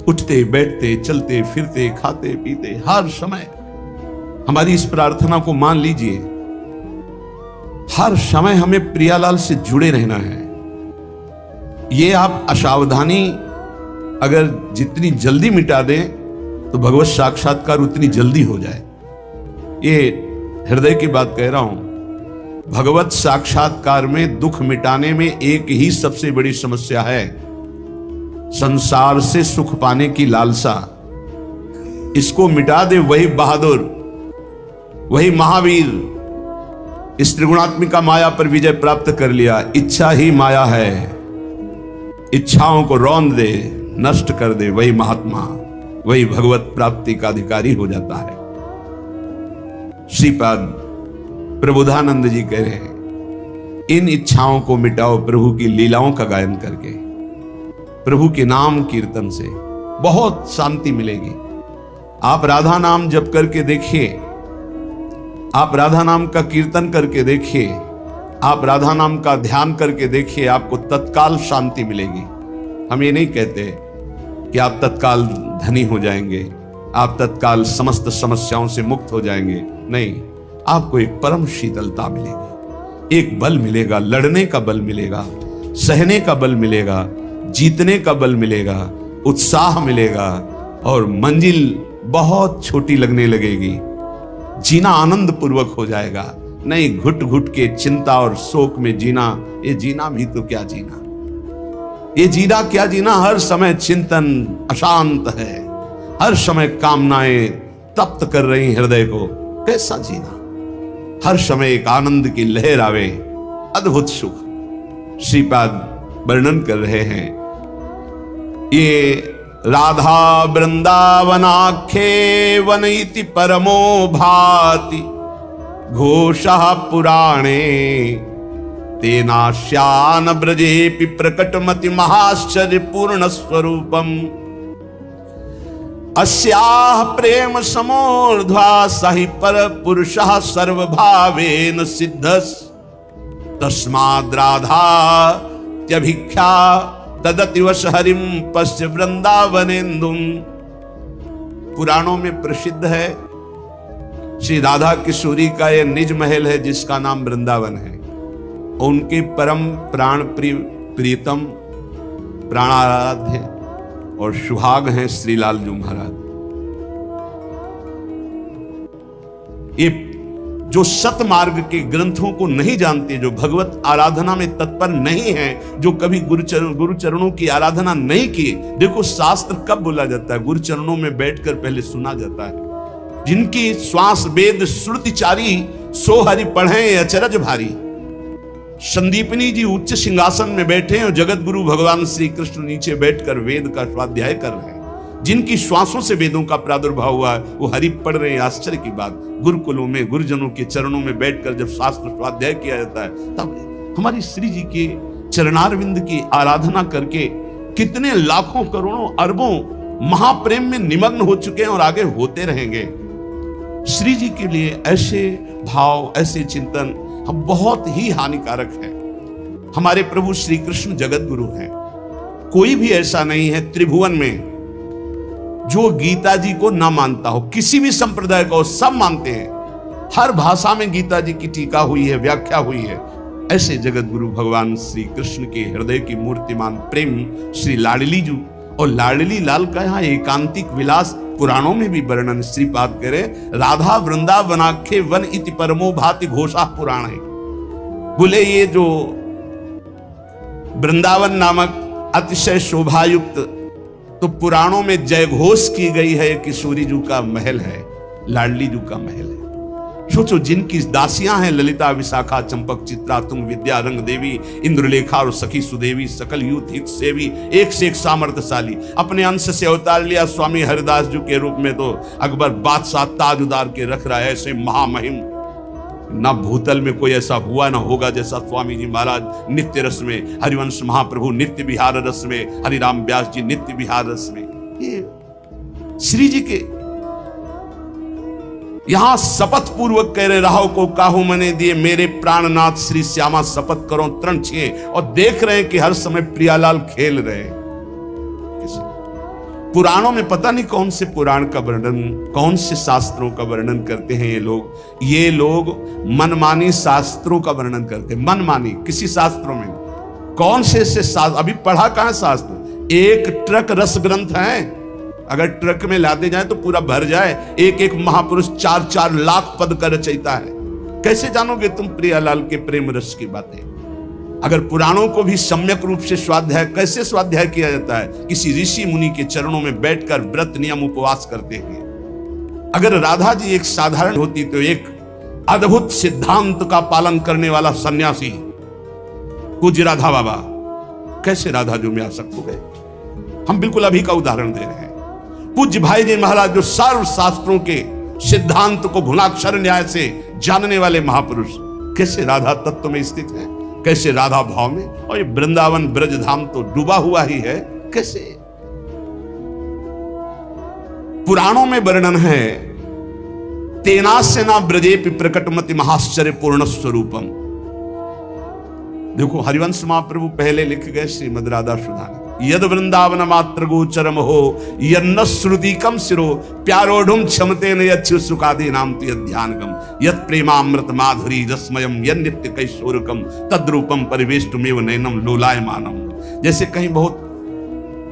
उठते बैठते चलते फिरते खाते पीते हर समय हमारी इस प्रार्थना को मान लीजिए, हर समय हमें प्रियालाल से जुड़े रहना है। ये आप असावधानी अगर जितनी जल्दी मिटा दें तो भगवत साक्षात्कार उतनी जल्दी हो जाए। ये हृदय की बात कह रहा हूं। भगवत साक्षात्कार में दुख मिटाने में एक ही सबसे बड़ी समस्या है, संसार से सुख पाने की लालसा। इसको मिटा दे वही बहादुर, वही महावीर, इस त्रिगुणात्मिका माया पर विजय प्राप्त कर लिया। इच्छा ही माया है, इच्छाओं को रौंद दे, नष्ट कर दे, वही महात्मा, वही भगवत प्राप्ति का अधिकारी हो जाता है। श्रीपाद प्रबोधानंद जी कह रहे हैं, इन इच्छाओं को मिटाओ प्रभु की लीलाओं का गायन करके, प्रभु के नाम कीर्तन से बहुत शांति मिलेगी। आप राधा नाम जप करके देखिए, आप राधा नाम का कीर्तन करके देखिए, आप राधा नाम का ध्यान करके देखिए, आपको तत्काल शांति मिलेगी। हम ये नहीं कहते कि आप तत्काल धनी हो जाएंगे, आप तत्काल समस्त समस्याओं से मुक्त हो जाएंगे, नहीं। आपको एक परम शीतलता मिलेगी, एक बल मिलेगा, लड़ने का बल मिलेगा, सहने का बल मिलेगा, जीतने का बल मिलेगा, उत्साह मिलेगा और मंजिल बहुत छोटी लगने लगेगी। जीना आनंद पूर्वक हो जाएगा, नहीं घुट घुट के चिंता और शोक में जीना। ये जीना भी तो क्या जीना, ये जीना क्या जीना। हर समय चिंतन अशांत है, हर समय कामनाएं तप्त कर रही हृदय को, कैसा जीना। हर समय एक आनंद की लहर आवे, अद्भुत सुख। श्रीपाद वर्णन कर रहे हैं, ये राधा वृंदावनाख्ये वन इति परमो भाति घोषः पुराणे तेनाश्यान ब्रजेपि प्रकटमति महाश्चर्य पूर्ण स्वरूपम अस्याः प्रेम समोर्ध्वा सहि पर पुरुषः सर्वभावेन सिद्धस् तस्माद् राधा त्यभिख्या तदतिवश हरिम पश्य वृंदावनेन्दुम। पुराणों में प्रसिद्ध है श्री राधा किशोरी का यह निज महल है जिसका नाम वृंदावन है। उनके परम प्राण प्रीतम प्राणाराध्य और सुहाग हैं श्री लालजू महाराज। ये जो सतमार्ग के ग्रंथों को नहीं जानते, जो भगवत आराधना में तत्पर नहीं है, जो कभी गुरु चरणों की आराधना नहीं की। देखो शास्त्र कब बोला जाता है, गुरु चरणों में बैठकर पहले सुना जाता है। जिनकी श्वास वेद श्रुतिचारी सो हरि पढ़े अचरज भारी। संदीपनी जी उच्च सिंहासन में बैठे और जगत गुरु भगवान श्री कृष्ण नीचे बैठकर वेद का स्वाध्याय कर रहे हैं। जिनकी श्वासों से वेदों का प्रादुर्भाव हुआ है वो हरि पढ़ रहे हैं। आश्चर्य की बात, गुरुकुलों में गुरुजनों के चरणों में बैठकर जब शास्त्र स्वाध्याय किया जाता है तब हमारी श्री जी के चरणारविंद की आराधना करके कितने लाखों करोड़ों अरबों महाप्रेम में निमग्न हो चुके हैं और आगे होते रहेंगे। श्री जी के लिए ऐसे भाव, ऐसे चिंतन हम बहुत ही हानिकारक है। हमारे प्रभु श्री कृष्ण जगत गुरु हैं। कोई भी ऐसा नहीं है त्रिभुवन में जो गीता जी को ना मानता हो। किसी भी संप्रदाय को सब मानते हैं, हर भाषा में गीता जी की टीका हुई है, व्याख्या हुई है। ऐसे जगत गुरु भगवान श्री कृष्ण के हृदय की मूर्तिमान प्रेमी श्री लाडली जी और लाडली लाल का यहाँ एकांतिक विलास पुराणों में भी वर्णन श्रीपाद करे। राधा वृंदावनाख्ये वन इति परमो भाति घोषा पुराणे। बोले ये जो वृंदावन नामक अतिशय शोभायुक्त तो पुराणों में जय घोष की गई है, किशोरी जी का महल है, लाडली जी का महल है। सोचो जिनकी दासियां हैं ललिता, विशाखा, चंपक, चित्रा, तुंग, विद्या, रंग देवी, इंद्रलेखा और सखी सुदेवी, सकल यूथ हित सेवी, एक से एक सामर्थ्यशाली। अपने अंश से अवतार लिया स्वामी हरिदास जी के रूप में तो अकबर बादशाह ताज उतार के रख रहा है। ऐसे महामहिम ना भूतल में कोई ऐसा हुआ ना होगा जैसा स्वामी जी महाराज नित्य रस में, हरिवंश महाप्रभु नित्य विहार रस में, हरिराम व्यास जी नित्य विहार रस में। ये श्री जी के यहां शपथ पूर्वक कह रहे, राहो को काहू मने दिए मेरे प्राणनाथ श्री श्यामा शपथ करो तरण छिए। और देख रहे हैं कि हर समय प्रियालाल खेल रहे हैं। पुराणों में पता नहीं कौन से पुराण का वर्णन, कौन से शास्त्रों का वर्णन करते हैं ये लोग मनमानी शास्त्रों का वर्णन करते हैं। मनमानी किसी शास्त्रों में कौन से शास्त्र, अभी पढ़ा कहां शास्त्र? एक ट्रक रस ग्रंथ है, अगर ट्रक में लाते जाए तो पूरा भर जाए। एक एक महापुरुष 4-4 लाख पद का रचयिता है। कैसे जानोगे तुम प्रियालाल के प्रेम रस की बातें? अगर पुराणों को भी सम्यक रूप से स्वाध्याय, कैसे स्वाध्याय किया जाता है? किसी ऋषि मुनि के चरणों में बैठकर व्रत नियम उपवास करते हैं। अगर राधा जी एक साधारण होती तो एक अद्भुत सिद्धांत का पालन करने वाला सन्यासी पूज्य राधा बाबा कैसे राधा जी में आसक्त हो गए? हम बिल्कुल अभी का उदाहरण दे रहे हैं। पूज्य भाई जी महाराज जो सर्व शास्त्रों के सिद्धांत को गुणाक्षर न्याय से जानने वाले महापुरुष कैसे राधा तत्व में स्थित है, कैसे राधा भाव में। और ये वृंदावन ब्रजधाम तो डूबा हुआ ही है। कैसे पुराणों में वर्णन है, तेनास्यना ब्रजेपि प्रकटमति महाश्चर्य पूर्ण स्वरूपम। देखो हरिवंश महाप्रभु पहले लिख गए श्रीमद राधा सुधा, यद वृंदावन मात्र गोचरम हो यन्न श्रुतिकम सिरो प्यारोढ़ुम क्षमते न यच्छु सुखादि नाम ध्यानगम यत प्रेमामृत माधुरी रसमयम यन्नित्य कैशोरकम तद्रूपम परिवेष्टुमेव नैनम लोलायमानम। जैसे कहीं बहुत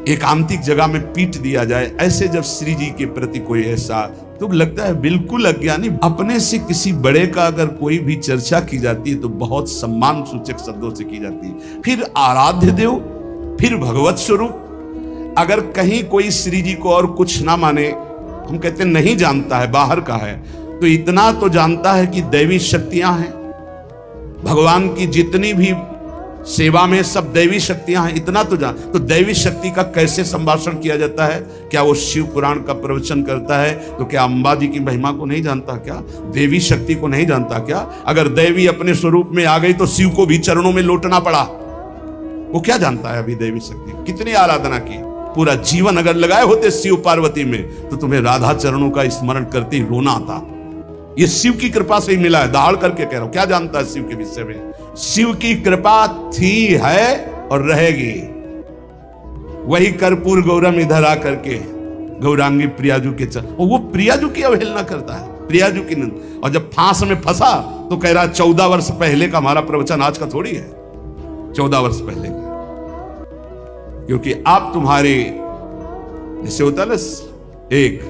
एकांतिक जगह में पीट दिया जाए, ऐसे जब श्री जी के प्रति कोई ऐसा, तो लगता है बिल्कुल अज्ञानी। अपने से किसी बड़े का अगर कोई भी चर्चा की जाती है तो बहुत सम्मान सूचक शब्दों से की जाती है। फिर आराध्य देव, फिर भगवत स्वरूप। अगर कहीं कोई श्री जी को और कुछ ना माने, हम कहते नहीं जानता है, बाहर का है, तो इतना तो जानता है कि दैवी शक्तियां हैं भगवान की, जितनी भी सेवा में सब दैवी शक्तियां हैं, इतना तो जान। तो दैवी शक्ति का कैसे संभाषण किया जाता है? क्या वो शिव पुराण का प्रवचन करता है तो क्या अंबा जी की महिमा को नहीं जानता क्या? देवी शक्ति को नहीं जानता क्या? अगर देवी अपने स्वरूप में आ गई तो शिव को भी चरणों में लौटना पड़ा। वो क्या जानता है अभी देवी शक्ति? कितनी आराधना की, पूरा जीवन अगर लगाए होते शिव पार्वती में तो तुम्हें राधा चरणों का स्मरण करते ही रोना आता। ये शिव की कृपा से ही मिला है, दाड़ करके कह रहा हूं। क्या जानता है शिव के विषय में? शिव की कृपा थी, है और रहेगी। वही कर्पूर गौरम इधर आकर के गौरांगी प्रियाजू के चरण, वो प्रियाजू की अवहेलना करता है, प्रियाजू की नंद। और जब फांस में फंसा तो कह रहा 14 वर्ष पहले का हमारा प्रवचन आज का थोड़ी है, 14 वर्ष पहले का। क्योंकि आप तुम्हारे जैसे होता है ना 1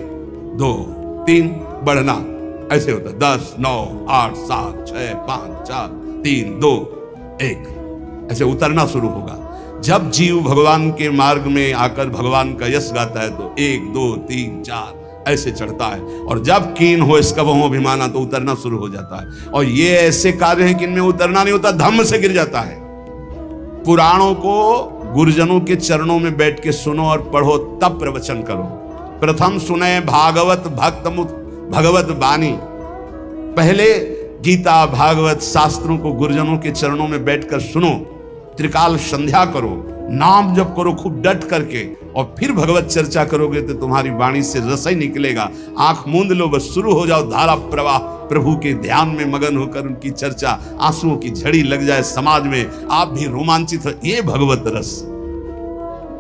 2 3 बढ़ना, ऐसे होता है 10 9 8 7 6 5 4 3 2 1, ऐसे उतरना शुरू होगा। जब जीव भगवान के मार्ग में आकर भगवान का यश गाता है तो 1 2 3 4 ऐसे चढ़ता है। और जब कीन हो इसका वह अभिमाना तो उतरना शुरू हो जाता है। और ये ऐसे कार्य हैं कि इनमें उतरना नहीं होता, धम्म से गिर जाता है। पुराणों को गुरुजनों के चरणों में बैठ के सुनो और पढ़ो, तब प्रवचन करो। प्रथम सुने भागवत भक्त भगवत बानी। पहले गीता भागवत शास्त्रों को गुरुजनों के चरणों में बैठकर सुनो, त्रिकाल संध्या करो, नाम जप करो खूब डट करके, और फिर भगवत चर्चा करोगे तो तुम्हारी वाणी से रस ही निकलेगा। आंख मूंद लो, बस शुरू हो जाओ धारा प्रवाह, प्रभु के ध्यान में मगन होकर उनकी चर्चा, आंसुओं की झड़ी लग जाए समाज में, आप भी रोमांचित हो। ये भगवत रस।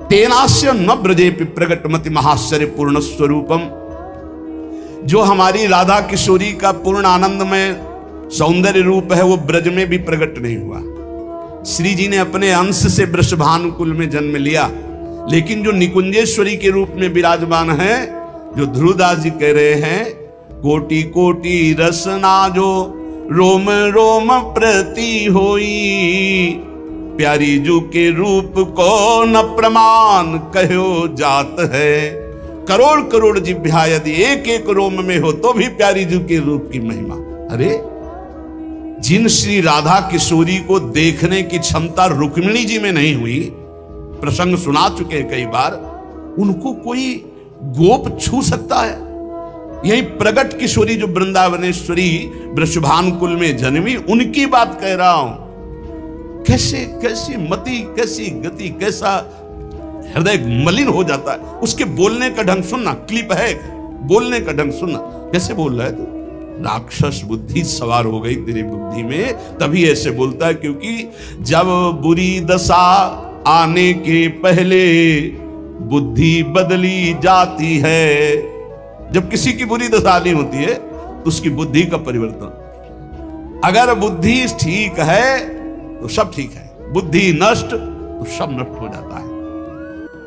तेनास्य न ब्रजेपि प्रगटमति महाश्चर्य पूर्ण स्वरूपम। जो हमारी राधा किशोरी का पूर्ण आनंद में सौंदर्य रूप है वो ब्रज में भी प्रकट नहीं हुआ। श्री जी ने अपने अंश से वृषभानुकुल में जन्म लिया, लेकिन जो निकुंजेश्वरी के रूप में विराजमान है, जो ध्रुवदास जी कह रहे हैं, कोटि कोटि रसना जो रोम रोम प्रति होई, प्यारी जू के रूप को न प्रमाण कहो जात है। करोड़ करोड़ जिभ्या यदि एक एक रोम में हो तो भी प्यारी जू के रूप की महिमा। अरे जिन श्री राधा किशोरी को देखने की क्षमता रुक्मिणी जी में नहीं हुई, प्रसंग सुना चुके हैं कई बार, उनको कोई गोप छू सकता है? यही प्रगट किशोरी जो वृंदावनेश्वरी वृषभानुकुल में जन्मी, उनकी बात कह रहा हूं। कैसी मति, कैसी गति, कैसा हृदय मलिन हो जाता है। उसके बोलने का ढंग सुनना, क्लिप है, बोलने का ढंग सुनना, कैसे बोल रहा है तू? राक्षस बुद्धि सवार हो गई तेरी बुद्धि में, तभी ऐसे बोलता है। क्योंकि जब बुरी दशा आने के पहले बुद्धि बदली जाती है। जब किसी की बुरी दशा नहीं होती है तो उसकी बुद्धि का परिवर्तन। अगर बुद्धि ठीक है तो सब ठीक है, बुद्धि नष्ट तो सब नष्ट हो जाता है।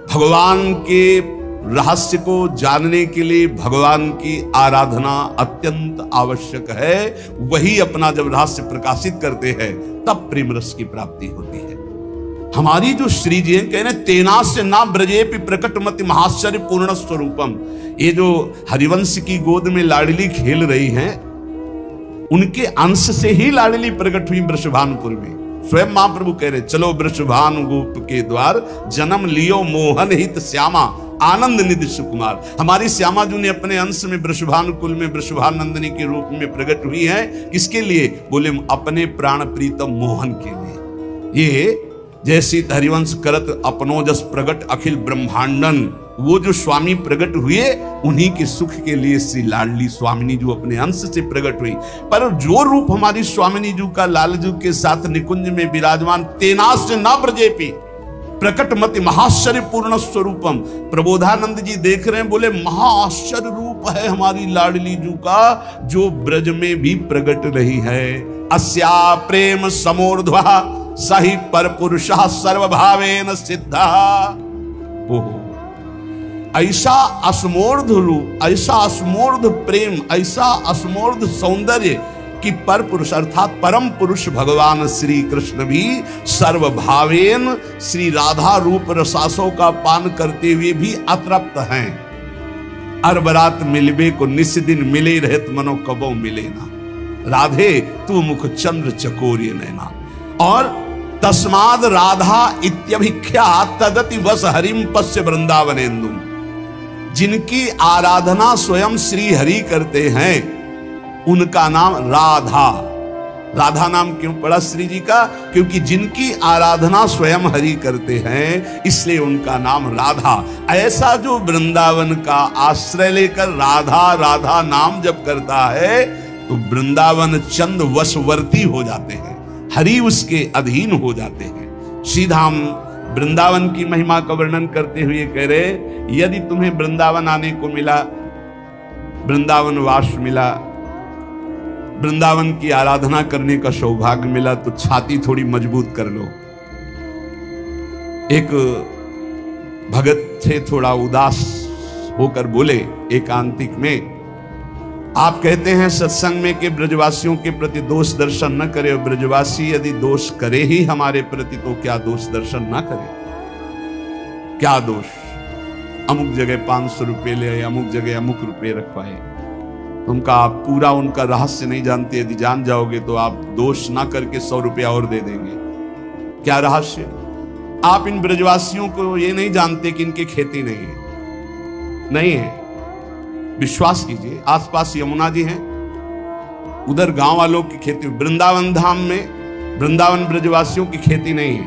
भगवान के रहस्य को जानने के लिए भगवान की आराधना अत्यंत आवश्यक है। वही अपना जब रहस्य प्रकाशित करते हैं तब प्रेम रस की प्राप्ति होती है। हमारी जो श्री जी कह रहे तेनास्य ना ब्रजेपि प्रकटमति महाश्चर्य पूर्ण स्वरूपम। ये जो हरिवंश की गोद में लाडली खेल रही हैं, उनके अंश से ही लाडली प्रकट हुई वृषभानुपुर में। स्वयं महाप्रभु कह रहे चलो वृषभानु गोप के द्वार, जन्म लियो मोहन हित श्यामा आनंद निधि सुकुमार। हमारी श्यामा जी ने अपने अंश में वृषभानुकुल में वृषभानंदिनी के रूप में प्रकट हुई है। किसके लिए? बोले अपने प्राण प्रीतम मोहन के लिए। ये जैसी हरिवंश करत अपनोजस प्रगट अखिल ब्रह्मांडन, वो जो स्वामी प्रकट हुए उन्हीं के सुख के लिए श्री लाडली स्वामिनी जो अपने अंश से प्रकट हुई। पर जो रूप हमारी स्वामिनी जी का लालजू के साथ निकुंज में विराजमान, तेनास्य न ब्रजेपि प्रकटमति महाश्चर्य पूर्ण स्वरूपम। प्रबोधानंद जी देख रहे हैं, बोले महाआश्चर्य रूप है हमारी लाडली जू का, जो ब्रज में भी प्रकट रही है। अस्या प्रेम समोर्ध्वा सही पर पुरुषः सर्वभावेन सिद्धा। ऐसा असमोर्ध रूप, ऐसा असमोर्ध प्रेम, ऐसा असमोर्ध सौंदर्य कि पर पुरुष अर्थात परम पुरुष भगवान श्री कृष्ण भी सर्वभावेन श्री राधा रूप रसासों का पान करते हुए भी अतृप्त हैं। अरबरात मिलबे को निस दिन मिले रहत मनो कबो मिले ना, राधे तू मुख चंद्र चकोरिय नैना। और तस्माद राधा इत्यभिख्या तदति वस हरिम पश्य वृंदावनेन्दुम। जिनकी आराधना स्वयं श्री हरि करते हैं उनका नाम राधा। राधा नाम क्यों पड़ा श्री जी का? क्योंकि जिनकी आराधना स्वयं हरि करते हैं इसलिए उनका नाम राधा। ऐसा जो वृंदावन का आश्रय लेकर राधा राधा नाम जप करता है तो वृंदावन चंद वशवर्ती हो जाते हैं, हरि उसके अधीन हो जाते हैं। सीधा वृंदावन की महिमा का वर्णन करते हुए कह रहे, यदि तुम्हें वृंदावन आने को मिला, वृंदावन वास मिला, वृंदावन की आराधना करने का सौभाग्य मिला तो छाती थोड़ी मजबूत कर लो। एक भगत थे थोड़ा उदास होकर बोले एकांतिक में, आप कहते हैं सत्संग में कि ब्रजवासियों के प्रति दोष दर्शन न करे, और ब्रजवासी यदि दोष करे ही हमारे प्रति तो क्या दोष दर्शन न करे? क्या दोष? अमुक जगह 500 रुपए ले, अमुक जगह अमुक रुपए रखवाए। तुमका आप पूरा उनका रहस्य नहीं जानते, यदि जान जाओगे तो आप दोष ना करके 100 रुपया और दे देंगे। क्या रहस्य? आप इन ब्रजवासियों को ये नहीं जानते कि इनकी खेती नहीं है, नहीं है। विश्वास कीजिए, आसपास यमुना जी हैं, उधर गांव वालों की खेती। वृंदावन धाम में वृंदावन ब्रजवासियों की खेती नहीं है।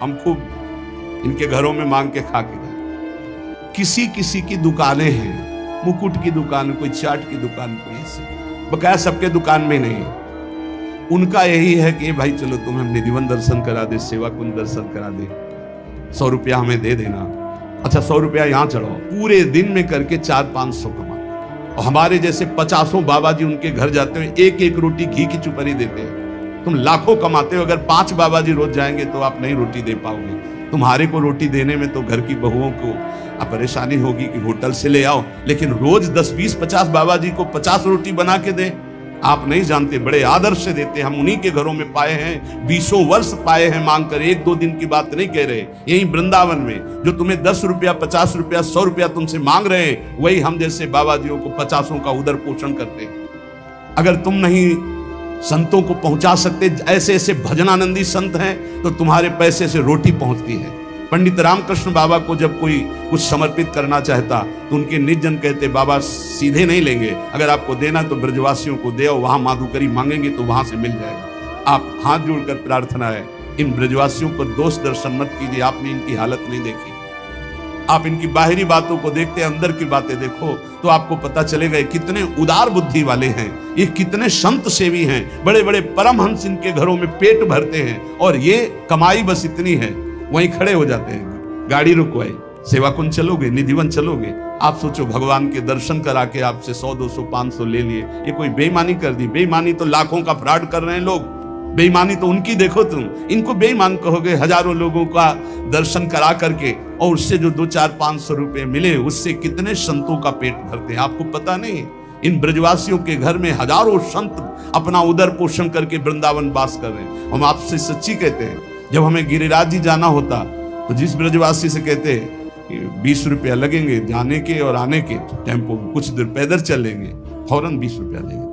हम खूब इनके घरों में मांग के खा के गए। किसी किसी की दुकानें हैं, मुकुट की दुकान, कोई चाट की दुकान, कोई ऐसे, बकाया सबके दुकान में नहीं है। उनका यही है कि भाई चलो तुम्हें निधिवन दर्शन करा दे, सेवा कुंज दर्शन करा दे, 100 रुपया हमें दे देना। अच्छा 100 रुपया यहाँ चढ़ाओ, पूरे दिन में करके 400-500 कमा। और हमारे जैसे 50 बाबा जी उनके घर जाते हुए एक एक रोटी घी की चुपरी देते हैं। तुम लाखों कमाते हो, अगर 5 बाबा जी रोज जाएंगे तो आप नहीं रोटी दे पाओगे। तुम्हारे को रोटी देने में तो घर की बहुओं को परेशानी होगी कि होटल से ले आओ, लेकिन रोज 10, 20, 50 बाबा जी को 50 रोटी बना के दे। आप नहीं जानते, बड़े आदर से देते। हम उन्हीं के घरों में पाए हैं, 20 वर्ष पाए हैं मांग कर। 1-2 दिन की बात नहीं कह रहे। यही वृंदावन में जो तुम्हें 10 रुपया, 50 रुपया, 100 रुपया तुमसे मांग रहे हैं, वही हम जैसे बाबा जियों को 50 का उदर पोषण करते हैं। अगर तुम नहीं संतों को पहुंचा सकते, ऐसे ऐसे भजनानंदी संत हैं, तो तुम्हारे पैसे से रोटी पहुंचती है। पंडित रामकृष्ण बाबा को जब कोई कुछ समर्पित करना चाहता तो उनके निजन कहते, बाबा सीधे नहीं लेंगे, अगर आपको देना तो ब्रजवासियों को दे, वहां माधुकरी मांगेंगे तो वहां से मिल जाएगा। आप हाथ जोड़कर प्रार्थना है, इन ब्रजवासियों को दोष दर्शन मत कीजिए। आपने इनकी हालत नहीं देखी, आप इनकी बाहरी बातों को देखते, अंदर की बातें देखो तो आपको पता चलेगा कितने उदार बुद्धि वाले हैं, ये कितने संत सेवी हैं। बड़े बड़े परमहंस इनके घरों में पेट भरते हैं, और ये कमाई बस इतनी है, वहीं खड़े हो जाते हैं, गाड़ी रुकवाई, सेवा कुंज चलोगे, निधिवन चलोगे, आप सोचो भगवान के दर्शन करा के आपसे 100, 200, 500 ले लिए, ये कोई बेईमानी कर दी? बेईमानी तो लाखों का फ्रॉड कर रहे हैं लोग, बेईमानी तो उनकी देखो तुम, इनको बेईमान कहोगे? हजारों लोगों का दर्शन करा करके और उससे जो 2, 4, 500 रुपए मिले, उससे कितने संतों का पेट भरते हैं, आपको पता नहीं? इन ब्रजवासियों के घर में हजारों संत अपना उदर पोषण करके वृंदावन वास कर रहे हैं। हम आपसे सच्ची कहते हैं, जब हमें गिरिराज जी जाना होता तो जिस ब्रजवासी से कहते 20 रुपया लगेंगे जाने के और आने के, टेम्पो में कुछ देर पैदल चलेंगे, फौरन 20 रुपया लेंगे।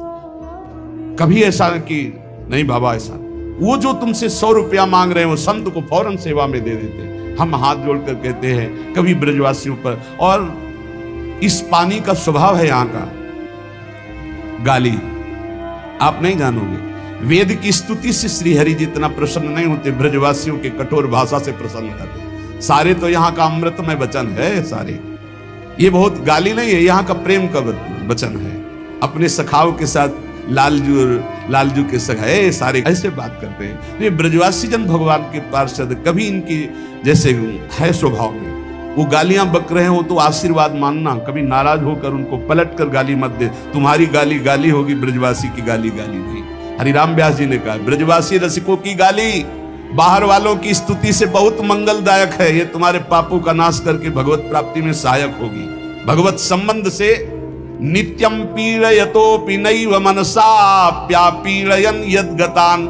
कभी ऐसा कि नहीं बाबा ऐसा, वो जो तुमसे 100 रुपया मांग रहे हैं वो संत को फौरन सेवा में दे देते। हम हाथ जोड़कर कहते हैं कभी ब्रजवासियों पर, और इस पानी का स्वभाव है यहाँ का, गाली आप नहीं जानोगे। वेद की स्तुति से श्रीहरि जितना प्रसन्न नहीं होते, ब्रजवासियों के कठोर भाषा से प्रसन्न रहते। सारे तो यहाँ का अमृतमय वचन है, सारे ये बहुत गाली नहीं है, यहाँ का प्रेम का वचन है। अपने सखाओं के साथ लालजू के सखाए सारे ऐसे बात करते हैं। ये ब्रजवासी जन भगवान के पार्षद, कभी इनकी जैसे है स्वभाव में, वो गालियां बक रहे हो तो आशीर्वाद मानना, कभी नाराज होकर उनको पलट कर गाली मत दे। तुम्हारी गाली गाली होगी, ब्रजवासी की गाली गाली नहीं। हरिराम व्यास जी ने कहा ब्रजवासी रसिकों की गाली बाहर वालों की स्तुति से बहुत मंगलदायक है, ये तुम्हारे पापों का नाश करके भगवत प्राप्ति में सहायक होगी। भगवत संबंध से नित्यम पीड़यतोपि नैव मनसाप्यापीड़यन् यद्गतान्।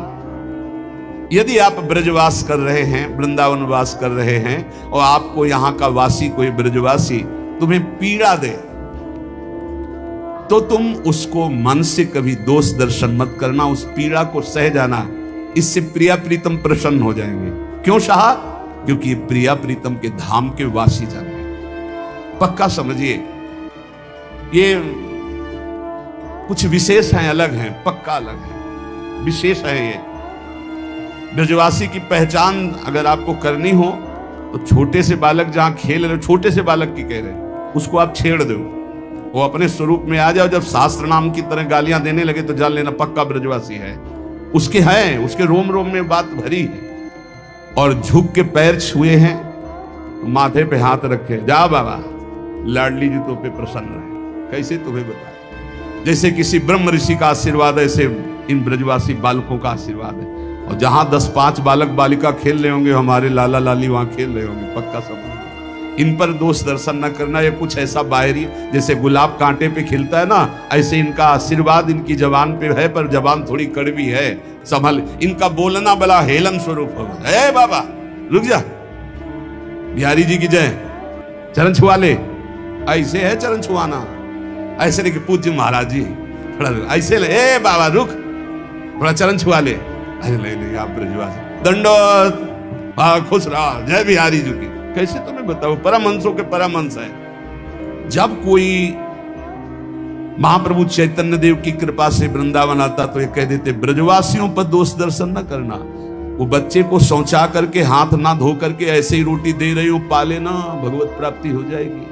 यदि आप ब्रजवास कर रहे हैं, वृंदावन वास कर रहे हैं, और आपको यहाँ का वासी कोई ब्रजवासी तुम्हें पीड़ा दे, तो तुम उसको मन से कभी दोष दर्शन मत करना, उस पीड़ा को सह जाना। इससे प्रिया प्रीतम प्रसन्न हो जाएंगे। क्यों शाह? क्योंकि प्रिया प्रीतम के धाम के वासी जन हैं। पक्का समझिए, ये कुछ विशेष हैं, अलग हैं, पक्का अलग है, विशेष है। ये ब्रजवासी की पहचान अगर आपको करनी हो तो छोटे से बालक जहां खेल रहे, छोटे से बालक की कह रहे, उसको आप छेड़ दो, वो अपने स्वरूप में आ जाओ। जब शास्त्र नाम की तरह गालियां देने लगे तो जान लेना पक्का ब्रजवासी है। उसके हैं, उसके रोम रोम में बात भरी है। और झुक के पैर छुए हैं, माथे पे हाथ रखे, जा बाबा लाडली जी तो पे प्रसन्न रहे। कैसे तुम्हें बताए? जैसे किसी ब्रह्म ऋषि का आशीर्वाद, ऐसे इन ब्रजवासी बालकों का आशीर्वाद है। और जहां 10-5 बालक बालिका खेल रहे होंगे, हमारे लाला लाली वहां खेल रहे होंगे, पक्का समझ। इन पर दोष दर्शन न करना। ये कुछ ऐसा बाहरी, जैसे गुलाब कांटे पे खिलता है ना, ऐसे इनका आशीर्वाद इनकी जबान पे है, पर जबान थोड़ी कड़वी है, संभल। इनका बोलना बड़ा हेलन स्वरूप होगा। ए बाबा रुक जा, बिहारी जी की जय, चरण छुआ ले। ऐसे है चरण छुआना, ऐसे नहीं कि पूज्य महाराज जी थोड़ा ऐसे ले, ए बाबा रुक, थोड़ा चरण छुआ ले। अरे नहीं आप ब्रजवासी, दंडोत, खुश रहा, जय बिहारी जी की। कैसे तुम्हें बताओ, परमहंसों के परमहंस है। जब कोई महाप्रभु चैतन्य देव की कृपा से वृंदावन आता तो ये कह देते ब्रजवासियों पर दोष दर्शन न करना। वो बच्चे को शौचा करके हाथ ना धो करके ऐसे ही रोटी दे रही हो, पाले ना, भगवत प्राप्ति हो जाएगी।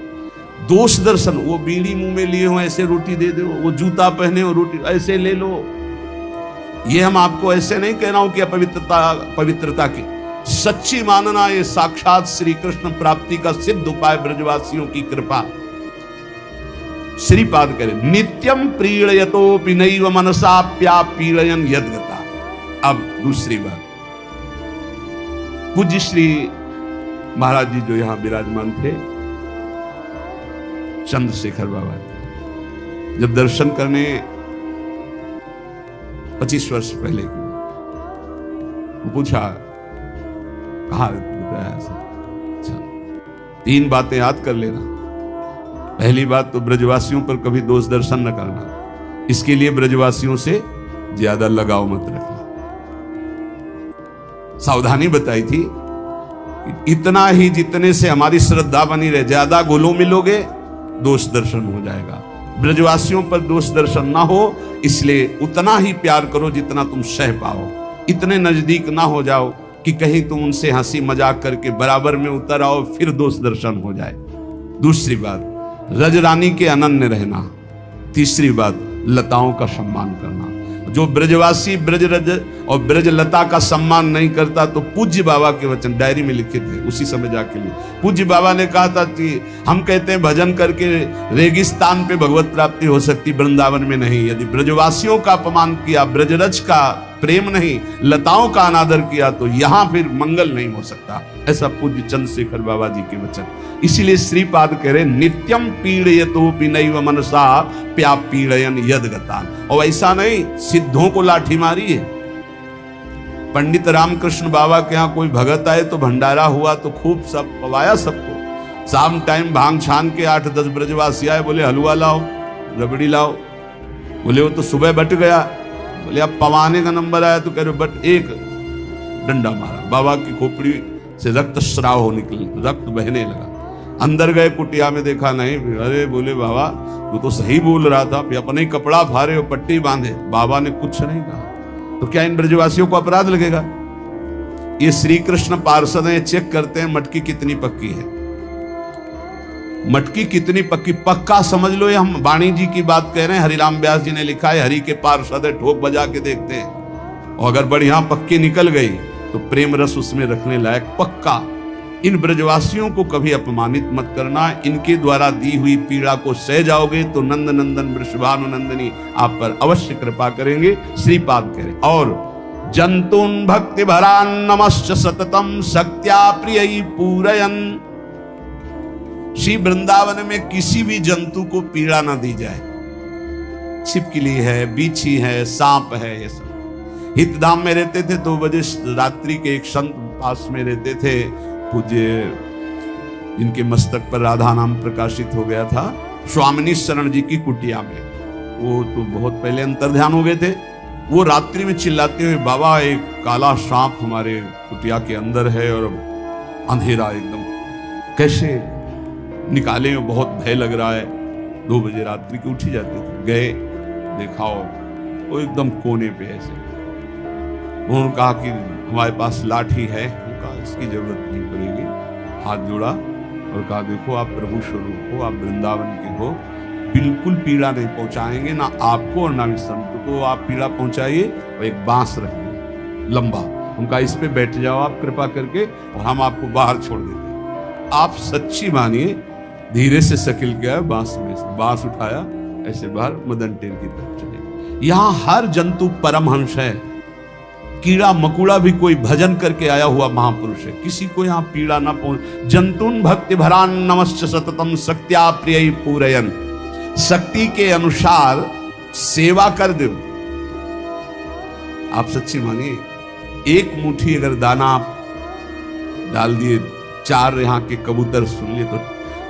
दोष दर्शन, वो बीड़ी मुंह में लिए हो ऐसे रोटी दे दो, वो जूता पहने हो रोटी ऐसे ले लो। ये हम आपको ऐसे नहीं कह रहा हूं कि पवित्रता की, सच्ची मानना, ये साक्षात श्री कृष्ण प्राप्ति का सिद्ध उपाय ब्रजवासियों की कृपा। श्रीपाद करें नित्यम प्रीड़यतोपि नैव मनसाप्यापीड़यन् यद्गता। अब दूसरी बात, पूज्य श्री महाराज जी जो यहां विराजमान थे, चंद्रशेखर बाबा, जब दर्शन करने 25 वर्ष पहले पूछा, कहा अच्छा 3 बातें याद कर लेना। पहली बात तो ब्रजवासियों पर कभी दोष दर्शन न करना, इसके लिए ब्रजवासियों से ज्यादा लगाव मत रखना। सावधानी बताई थी, इतना ही जितने से हमारी श्रद्धा बनी रहे, ज्यादा घुलो मिलोगे दोष दर्शन हो जाएगा। ब्रजवासियों पर दोष दर्शन ना हो, इसलिए उतना ही प्यार करो जितना तुम सह पाओ। इतने नजदीक ना हो जाओ कि कहीं तुम उनसे हंसी मजाक करके बराबर में उतर आओ, फिर दोष दर्शन हो जाए। दूसरी बात, रजरानी के अनन्य रहना। तीसरी बात, लताओं का सम्मान करना। जो ब्रजवासी ब्रज और ब्रजलता का सम्मान नहीं करता, तो पूज्य बाबा के वचन डायरी में लिखे थे उसी समय जाके लिए। पूज्य बाबा ने कहा था कि हम कहते हैं भजन करके रेगिस्तान पे भगवत प्राप्ति हो सकती, वृंदावन में नहीं। यदि ब्रजवासियों का अपमान किया, ब्रजरज का प्रेम नहीं, लताओं का अनादर किया, तो यहां फिर मंगल नहीं हो सकता। ऐसा पूज्य चंद्रशेखर बाबा जी के वचन। इसीलिए श्रीपाद कह रहे नित्यम पीड़यतोपि नैव मनसा प्या पीड़यन यदगतान। और ऐसा नहीं सिद्धों को लाठी मारी है। पंडित रामकृष्ण बाबा के यहाँ कोई भगत आए तो भंडारा हुआ तो खूब सब पवाया सबको। शाम टाइम भांग छान के 8-10 ब्रजवासी आए, बोले हलवा लाओ, रबड़ी लाओ। बोले वो तो सुबह बट गया। बोले अब पवाने का नंबर आया तो कह रहे बट, एक डंडा मारा, बाबा की खोपड़ी से रक्त स्राव हो निकल, रक्त बहने लगा। अंदर गए कुटिया में, देखा नहीं। अरे बोले बाबा वो तो सही बोल रहा था, अपने ही कपड़ा फाड़े और पट्टी बांधे। बाबा ने कुछ नहीं कहा। तो क्या इन ब्रजवासियों को अपराध लगेगा? ये श्री कृष्ण पार्षद हैं, चेक करते हैं मटकी कितनी पक्की है। मटकी कितनी पक्की, पक्का समझ लो। ये हम वाणी जी की बात कह रहे हैं, हरिराम व्यास जी ने लिखा है, हरि के पार्षद है, ठोक बजा के देखते हैं, और अगर बढ़िया पक्की निकल गई तो प्रेम रस उसमें रखने लायक पक्का। इन ब्रजवासियों को कभी अपमानित मत करना। इनके द्वारा दी हुई पीड़ा को सह जाओगे तो नंद नंदन वृषभानुनंदनी आप पर अवश्य कृपा करेंगे। श्रीपाद कह रहे और जंतुन भक्ति भरान नमश्च सततम शक्त्या प्रिय पूरयन। श्री वृंदावन में किसी भी जंतु को पीड़ा ना दी जाए। छिपकली है, बीछी है, सांप है, ये सब। हितधाम में रहते थे 2 बजे रात्रि के एक संत पास में रहते थे, पूज्य, इनके मस्तक पर राधा नाम प्रकाशित हो गया था, स्वामिनी शरण जी की कुटिया में। वो तो बहुत पहले अंतर्ध्यान हो गए थे। वो रात्रि में चिल्लाते हुए, बाबा एक काला सांप हमारे कुटिया के अंदर है और अंधेरा एकदम, कैसे निकाले, बहुत भय लग रहा है। 2 बजे रात्रि के उठी जाते थे। गए, देखा वो एकदम कोने पे ऐसे। उन्होंने कहा कि हमारे पास लाठी है, इसकी जरूरत नहीं पड़ेगी। हाथ जोड़ा और कहा देखो आप प्रभु स्वरूप हो, आप वृंदावन के हो, बिल्कुल पीड़ा नहीं पहुंचाएंगे, ना आपको और ना इस संत को आप पीड़ा पहुंचाइए। और एक बांस रखेंगे लंबा, उनका इस पे बैठ जाओ आप कृपा करके, और हम आपको बाहर छोड़ देते हैं। आप सच्ची मानिए, धीरे से सकिल गया, बांस में से बांस उठाया, ऐसे बाहर मदन टेर की तरफ चले। यहाँ हर जंतु परमहंस है। कीड़ा मकुड़ा भी कोई भजन करके आया हुआ महापुरुष है, किसी को यहाँ पीड़ा ना पहुंच। जंतुन भक्ति भरान नमश्च सततम शक्त्या प्रिय पूरयन। शक्ति के अनुसार सेवा कर दो। आप सच्ची मानिए, एक मुट्ठी अगर दाना आप डाल दिए, 4 यहाँ के कबूतर सुन लिए, तो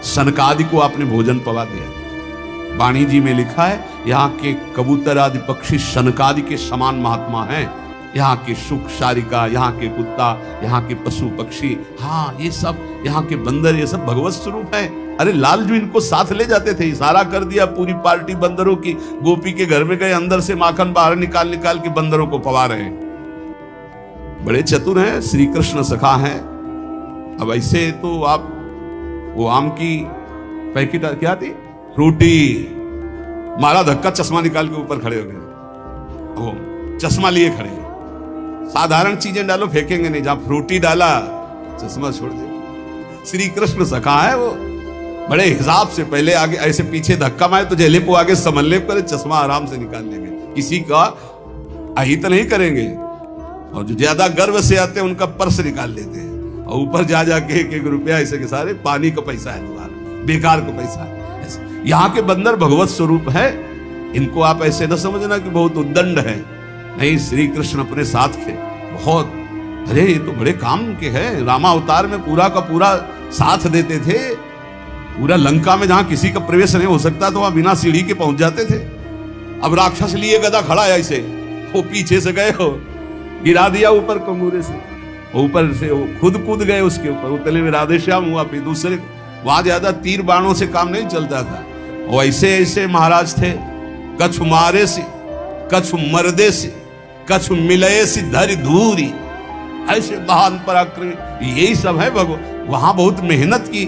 सनकादि को आपने भोजन पवा दिया। वाणी जी में लिखा है, यहाँ के कबूतर आदि पक्षी सनकादि के समान महात्मा हैं। यहाँ के सुख शारिका, यहाँ के कुत्ता, यहाँ के पशु पक्षी, हाँ ये सब, यहाँ के बंदर, ये सब भगवत स्वरूप है। अरे लालजू इनको साथ ले जाते थे, इशारा कर दिया, पूरी पार्टी बंदरों की गोपी के घर में गए, अंदर से माखन बाहर निकाल निकाल के बंदरों को पवा रहे हैं। बड़े चतुर हैं, श्री कृष्ण सखा हैं। अब ऐसे तो आप वो आम की पैकेट क्या थी, फ्रूटी, मारा धक्का, चश्मा निकाल के ऊपर खड़े हो गए, वो चश्मा लिए खड़े। साधारण चीजें डालो फेंकेंगे नहीं, जहां फ्रूटी डाला चश्मा छोड़ दिया। श्री कृष्ण सखा है वो, बड़े हिसाब से पहले आगे ऐसे पीछे धक्का मारे तो जेले को आगे समल्ले करे, चश्मा आराम से निकाल लेंगे, किसी का अहित नहीं करेंगे। और जो ज्यादा गर्व से आते हैं उनका पर्स निकाल लेते हैं, और ऊपर जा जाके 1-1 रुपया ऐसे के सारे पानी का पैसा है, तुम्हारा बेकार का पैसा है। यहाँ के बंदर भगवत स्वरूप है, इनको आप ऐसे न समझना कि बहुत उद्दंड है, नहीं। श्री कृष्ण अपने साथ थे बहुत, अरे ये तो बड़े काम के हैं। रामावतार में पूरा का पूरा साथ देते थे। पूरा लंका में जहां किसी का प्रवेश नहीं हो सकता तो वहां बिना सीढ़ी के पहुंच जाते थे। अब राक्षस लिए गदा खड़ा है ऐसे, वो पीछे से गए हो, गिरा दिया ऊपर कंगूरे से, ऊपर से वो खुद कूद गए उसके ऊपर, उतले में राधे श्याम हुआ। फिर दूसरे वहां ज्यादा तीर बाणों से काम नहीं चलता था, वो ऐसे ऐसे महाराज थे, कछु मारे से, कछु मर्दे से, कछु मिलये से धरि धूरी, ऐसे महान पराक्रमी, यही सब है भगवान। वहां बहुत मेहनत की।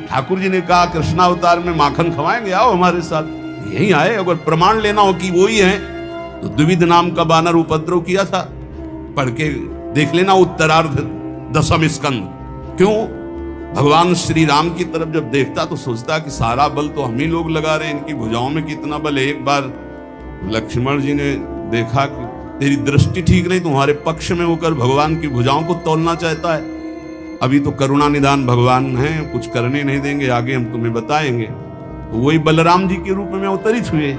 ठाकुर जी ने कहा कृष्णावतार में माखन खवाएंगे, आओ हमारे साथ। यही आए, अगर प्रमाण लेना हो कि वो ही है, तो द्विविध नाम का बानर उपद्रव किया था, पढ़ के देख लेना उत्तरार्ध 10वें स्कंद। क्यों? भगवान श्री राम की तरफ जब देखता तो सोचता कि सारा बल तो हम ही लोग लगा रहे हैं, इनकी भुजाओं में कितना बल है। एक बार लक्ष्मण जी ने देखा कि तेरी दृष्टि ठीक नहीं, तुम्हारे पक्ष में होकर भगवान की भुजाओं को तोलना चाहता है। अभी तो करुणा निदान भगवान हैं, कुछ करने नहीं देंगे, आगे हम तुम्हें बताएंगे। तो वही बलराम जी के रूप में अवतरित हुए।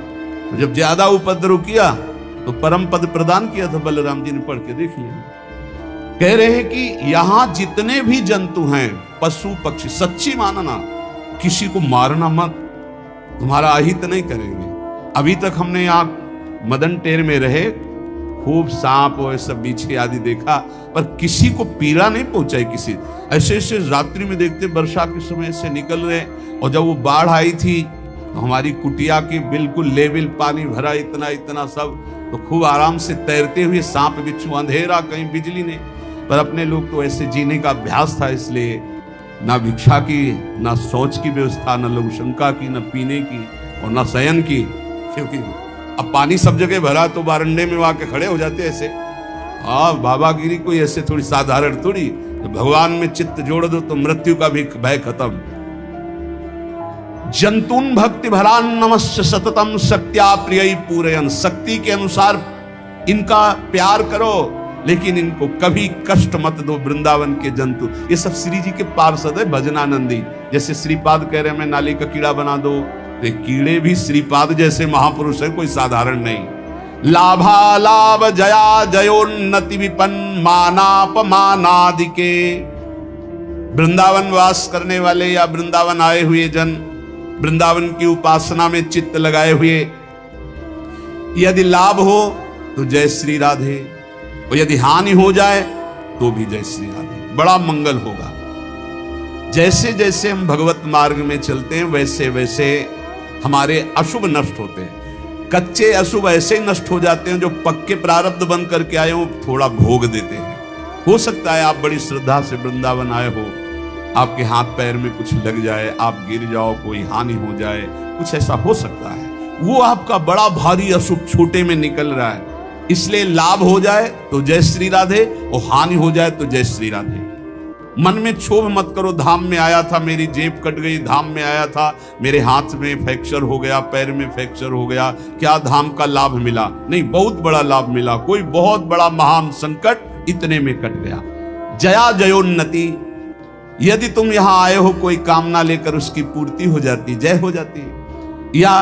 जब ज्यादा उपद्रव किया तो परम पद प्रदान किया था बलराम जी ने, पढ़ के देख लिया। कह रहे हैं कि यहां जितने भी जंतु हैं, पशु पक्षी, सच्ची मानना, किसी को मारना मत, तुम्हारा अहित नहीं करेंगे। अभी तक हमने यहाँ मदन टेर में रहे, खूब सांप और सब बिच्छू आदि देखा, पर किसी को पीड़ा नहीं पहुंचाई। किसी ऐसे ऐसे रात्रि में देखते वर्षा के समय से निकल रहे, और जब वो बाढ़ आई थी तो हमारी कुटिया के बिल्कुल लेवल पानी भरा, इतना इतना सब, तो खूब आराम से तैरते हुए सांप बिच्छू, अंधेरा, कहीं बिजली नहीं। पर अपने लोग तो ऐसे जीने का अभ्यास था, इसलिए ना भिक्षा की, ना शौच की व्यवस्था, ना लघुशंका की, ना पीने की और ना शयन की। क्योंकि अब पानी सब जगह भरा तो बारंडे में आके खड़े हो जाते ऐसे। हाँ, बाबागिरी कोई ऐसे थोड़ी साधारण थोड़ी, तो भगवान में चित्त जोड़ दो तो मृत्यु का भी भय खत्म। जंतुन भक्ति भरान नमस्य सततम शक्त्या प्रिय पूरयन। शक्ति के अनुसार इनका प्यार करो, लेकिन इनको कभी कष्ट मत दो। वृंदावन के जंतु ये सब श्री जी के पार्षद है, भजनानंदी। जैसे श्रीपाद कह रहे हैं मैं नाली का कीड़ा बना दो, तो कीड़े भी श्रीपाद जैसे महापुरुष है, कोई साधारण नहीं। लाभा लाभ जया जयोन्नति विपन्न मानापमानादि के। वृंदावन वास करने वाले या वृंदावन आए हुए जन, वृंदावन की उपासना में चित्त लगाए हुए, यदि लाभ हो तो जय श्री राधे, और यदि हानि हो जाए तो भी जय श्री राधे, बड़ा मंगल होगा। जैसे जैसे हम भगवत मार्ग में चलते हैं वैसे वैसे हमारे अशुभ नष्ट होते हैं। कच्चे अशुभ ऐसे ही नष्ट हो जाते हैं, जो पक्के प्रारब्ध बंद करके आए हो थोड़ा भोग देते हैं। हो सकता है आप बड़ी श्रद्धा से वृंदावन आए हो, आपके हाथ पैर में कुछ लग जाए, आप गिर जाओ, कोई हानि हो जाए, कुछ ऐसा हो सकता है। वो आपका बड़ा भारी अशुभ छोटे में निकल रहा है, इसलिए लाभ हो जाए तो जय श्री राधे, और हानि हो जाए तो जय श्री राधे। मन में क्षोभ मत करो, धाम में आया था मेरी जेब कट गई, धाम में आया था मेरे हाथ में फ्रैक्चर हो गया, पैर में फ्रैक्चर हो गया, क्या धाम का लाभ मिला? नहीं, बहुत बड़ा लाभ मिला। कोई बहुत बड़ा महान संकट इतने में कट गया। जया जयोन्नति, यदि तुम यहां आए हो कोई कामना लेकर, उसकी पूर्ति हो जाती, जय हो जाती, या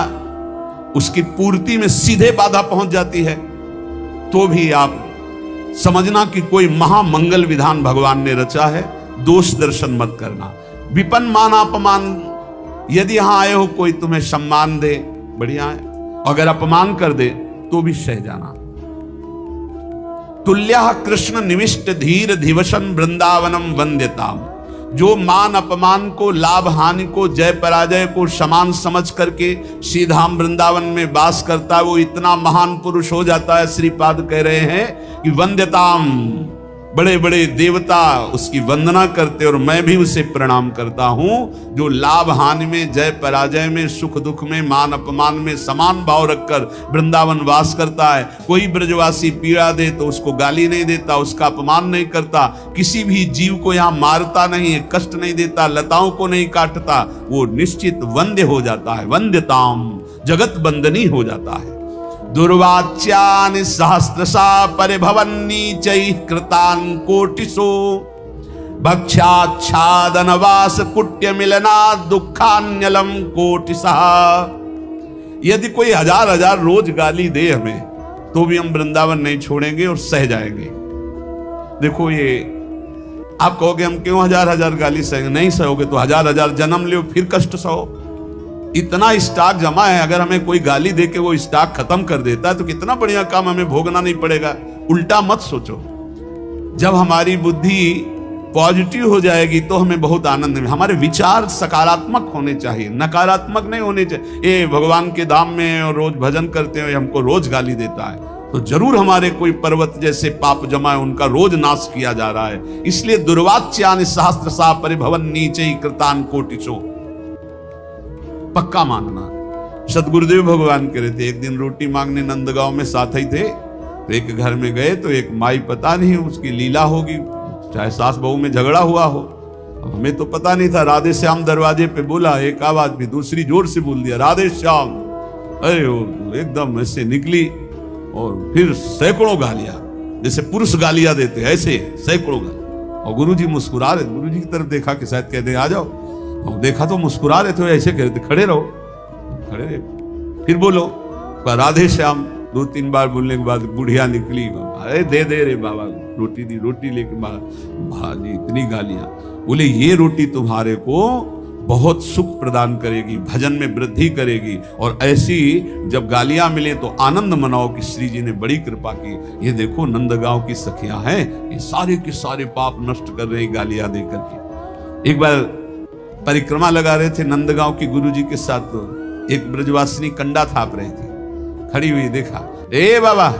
उसकी पूर्ति में सीधे बाधा पहुंच जाती है, तो भी आप समझना कि कोई महामंगल विधान भगवान ने रचा है। दोष दर्शन मत करना। विपन्न मान अपमान, यदि यहां आए हो कोई तुम्हें सम्मान दे, बढ़िया है, अगर अपमान कर दे तो भी सह जाना। तुल्यः कृष्ण निविष्ट धीर धिवसन वृंदावनम वंद्यताम। जो मान अपमान को, लाभ हानि को, जय पराजय को समान समझ करके श्रीधाम वृंदावन में वास करता है, वो इतना महान पुरुष हो जाता है। श्रीपाद कह रहे हैं कि वंद्यताम, बड़े बड़े देवता उसकी वंदना करते, और मैं भी उसे प्रणाम करता हूं। जो लाभ हानि में, जय पराजय में, सुख दुख में, मान अपमान में समान भाव रखकर वृंदावन वास करता है। कोई ब्रजवासी पीड़ा दे तो उसको गाली नहीं देता, उसका अपमान नहीं करता, किसी भी जीव को यहाँ मारता नहीं है, कष्ट नहीं देता, लताओं को नहीं काटता, वो निश्चित वंद्य हो जाता है। वंद्यताम, जगत वंदनी हो जाता है। दुर्वाच्यानि सहस्रशा परिभवन्नीचैः कृतान् कोटिशो भक्ष्याच्छादनवास कुट्य मिलना दुखान्यलम कोटिशः। यदि कोई हजार हजार रोज गाली दे हमें, तो भी हम वृंदावन नहीं छोड़ेंगे और सह जाएंगे। देखो, ये आप कहोगे हम क्यों हजार हजार गाली सहेंगे? नहीं सहोगे तो हजार हजार जन्म लो फिर कष्ट सहो। इतना स्टॉक जमा है, अगर हमें कोई गाली दे के वो स्टॉक खत्म कर देता है तो कितना बढ़िया काम, हमें भोगना नहीं पड़ेगा। उल्टा मत सोचो। जब हमारी बुद्धि पॉजिटिव हो जाएगी तो हमें बहुत आनंद में, हमारे विचार सकारात्मक होने चाहिए, नकारात्मक नहीं होने चाहिए। ये भगवान के धाम में और रोज भजन करते हैं, हमको रोज गाली देता है, तो जरूर हमारे कोई पर्वत जैसे पाप जमा है, उनका रोज नाश किया जा रहा है। इसलिए दुर्वाच्यानि सहस्रशा परिभवन्नीचैः कृतान् कोटिशो, पक्का मानना। सदगुरुदेव भगवान कह रहे थे, एक दिन रोटी मांगने नंदगांव में साथ ही थे, तो एक घर में गए तो एक माई, पता नहीं उसकी लीला होगी, चाहे सास बहू में झगड़ा हुआ हो, अब हमें तो पता नहीं था। राधे श्याम दरवाजे पे बोला, एक आवाज भी दूसरी जोर से बोल दिया, राधे श्याम। अरे वो एकदम ऐसे निकली और फिर सैकड़ों गालियां, जैसे पुरुष गालियां देते ऐसे सैकड़ों गालियां। और गुरुजी मुस्कुरा रहे, गुरुजी की तरफ देखा कि शायद कहते आ जाओ, और देखा तो मुस्कुरा रहे थे, ऐसे कहते खड़े रहो, खड़े रहे। फिर बोलो, राधे श्याम 2-3 बार बोलने के बाद बुढ़िया निकली, अरे दे दे रे बाबा, रोटी दी, रोटी लेके भाजी इतनी गालियां। बोले ये रोटी तुम्हारे को बहुत सुख प्रदान करेगी, भजन में वृद्धि करेगी, और ऐसी जब गालियां मिले तो आनंद मनाओ कि श्री जी ने बड़ी कृपा की। ये देखो नंदगांव की सखियां हैं, ये सारे के सारे पाप नष्ट कर रही गालियां दे करके। एक बार परिक्रमा लगा रहे थे नंदगांव की गुरुजी के साथ, तो एक ब्रजवासिनी कंडा थाप रही थी, खड़ी हुई, देखा, ए बाबा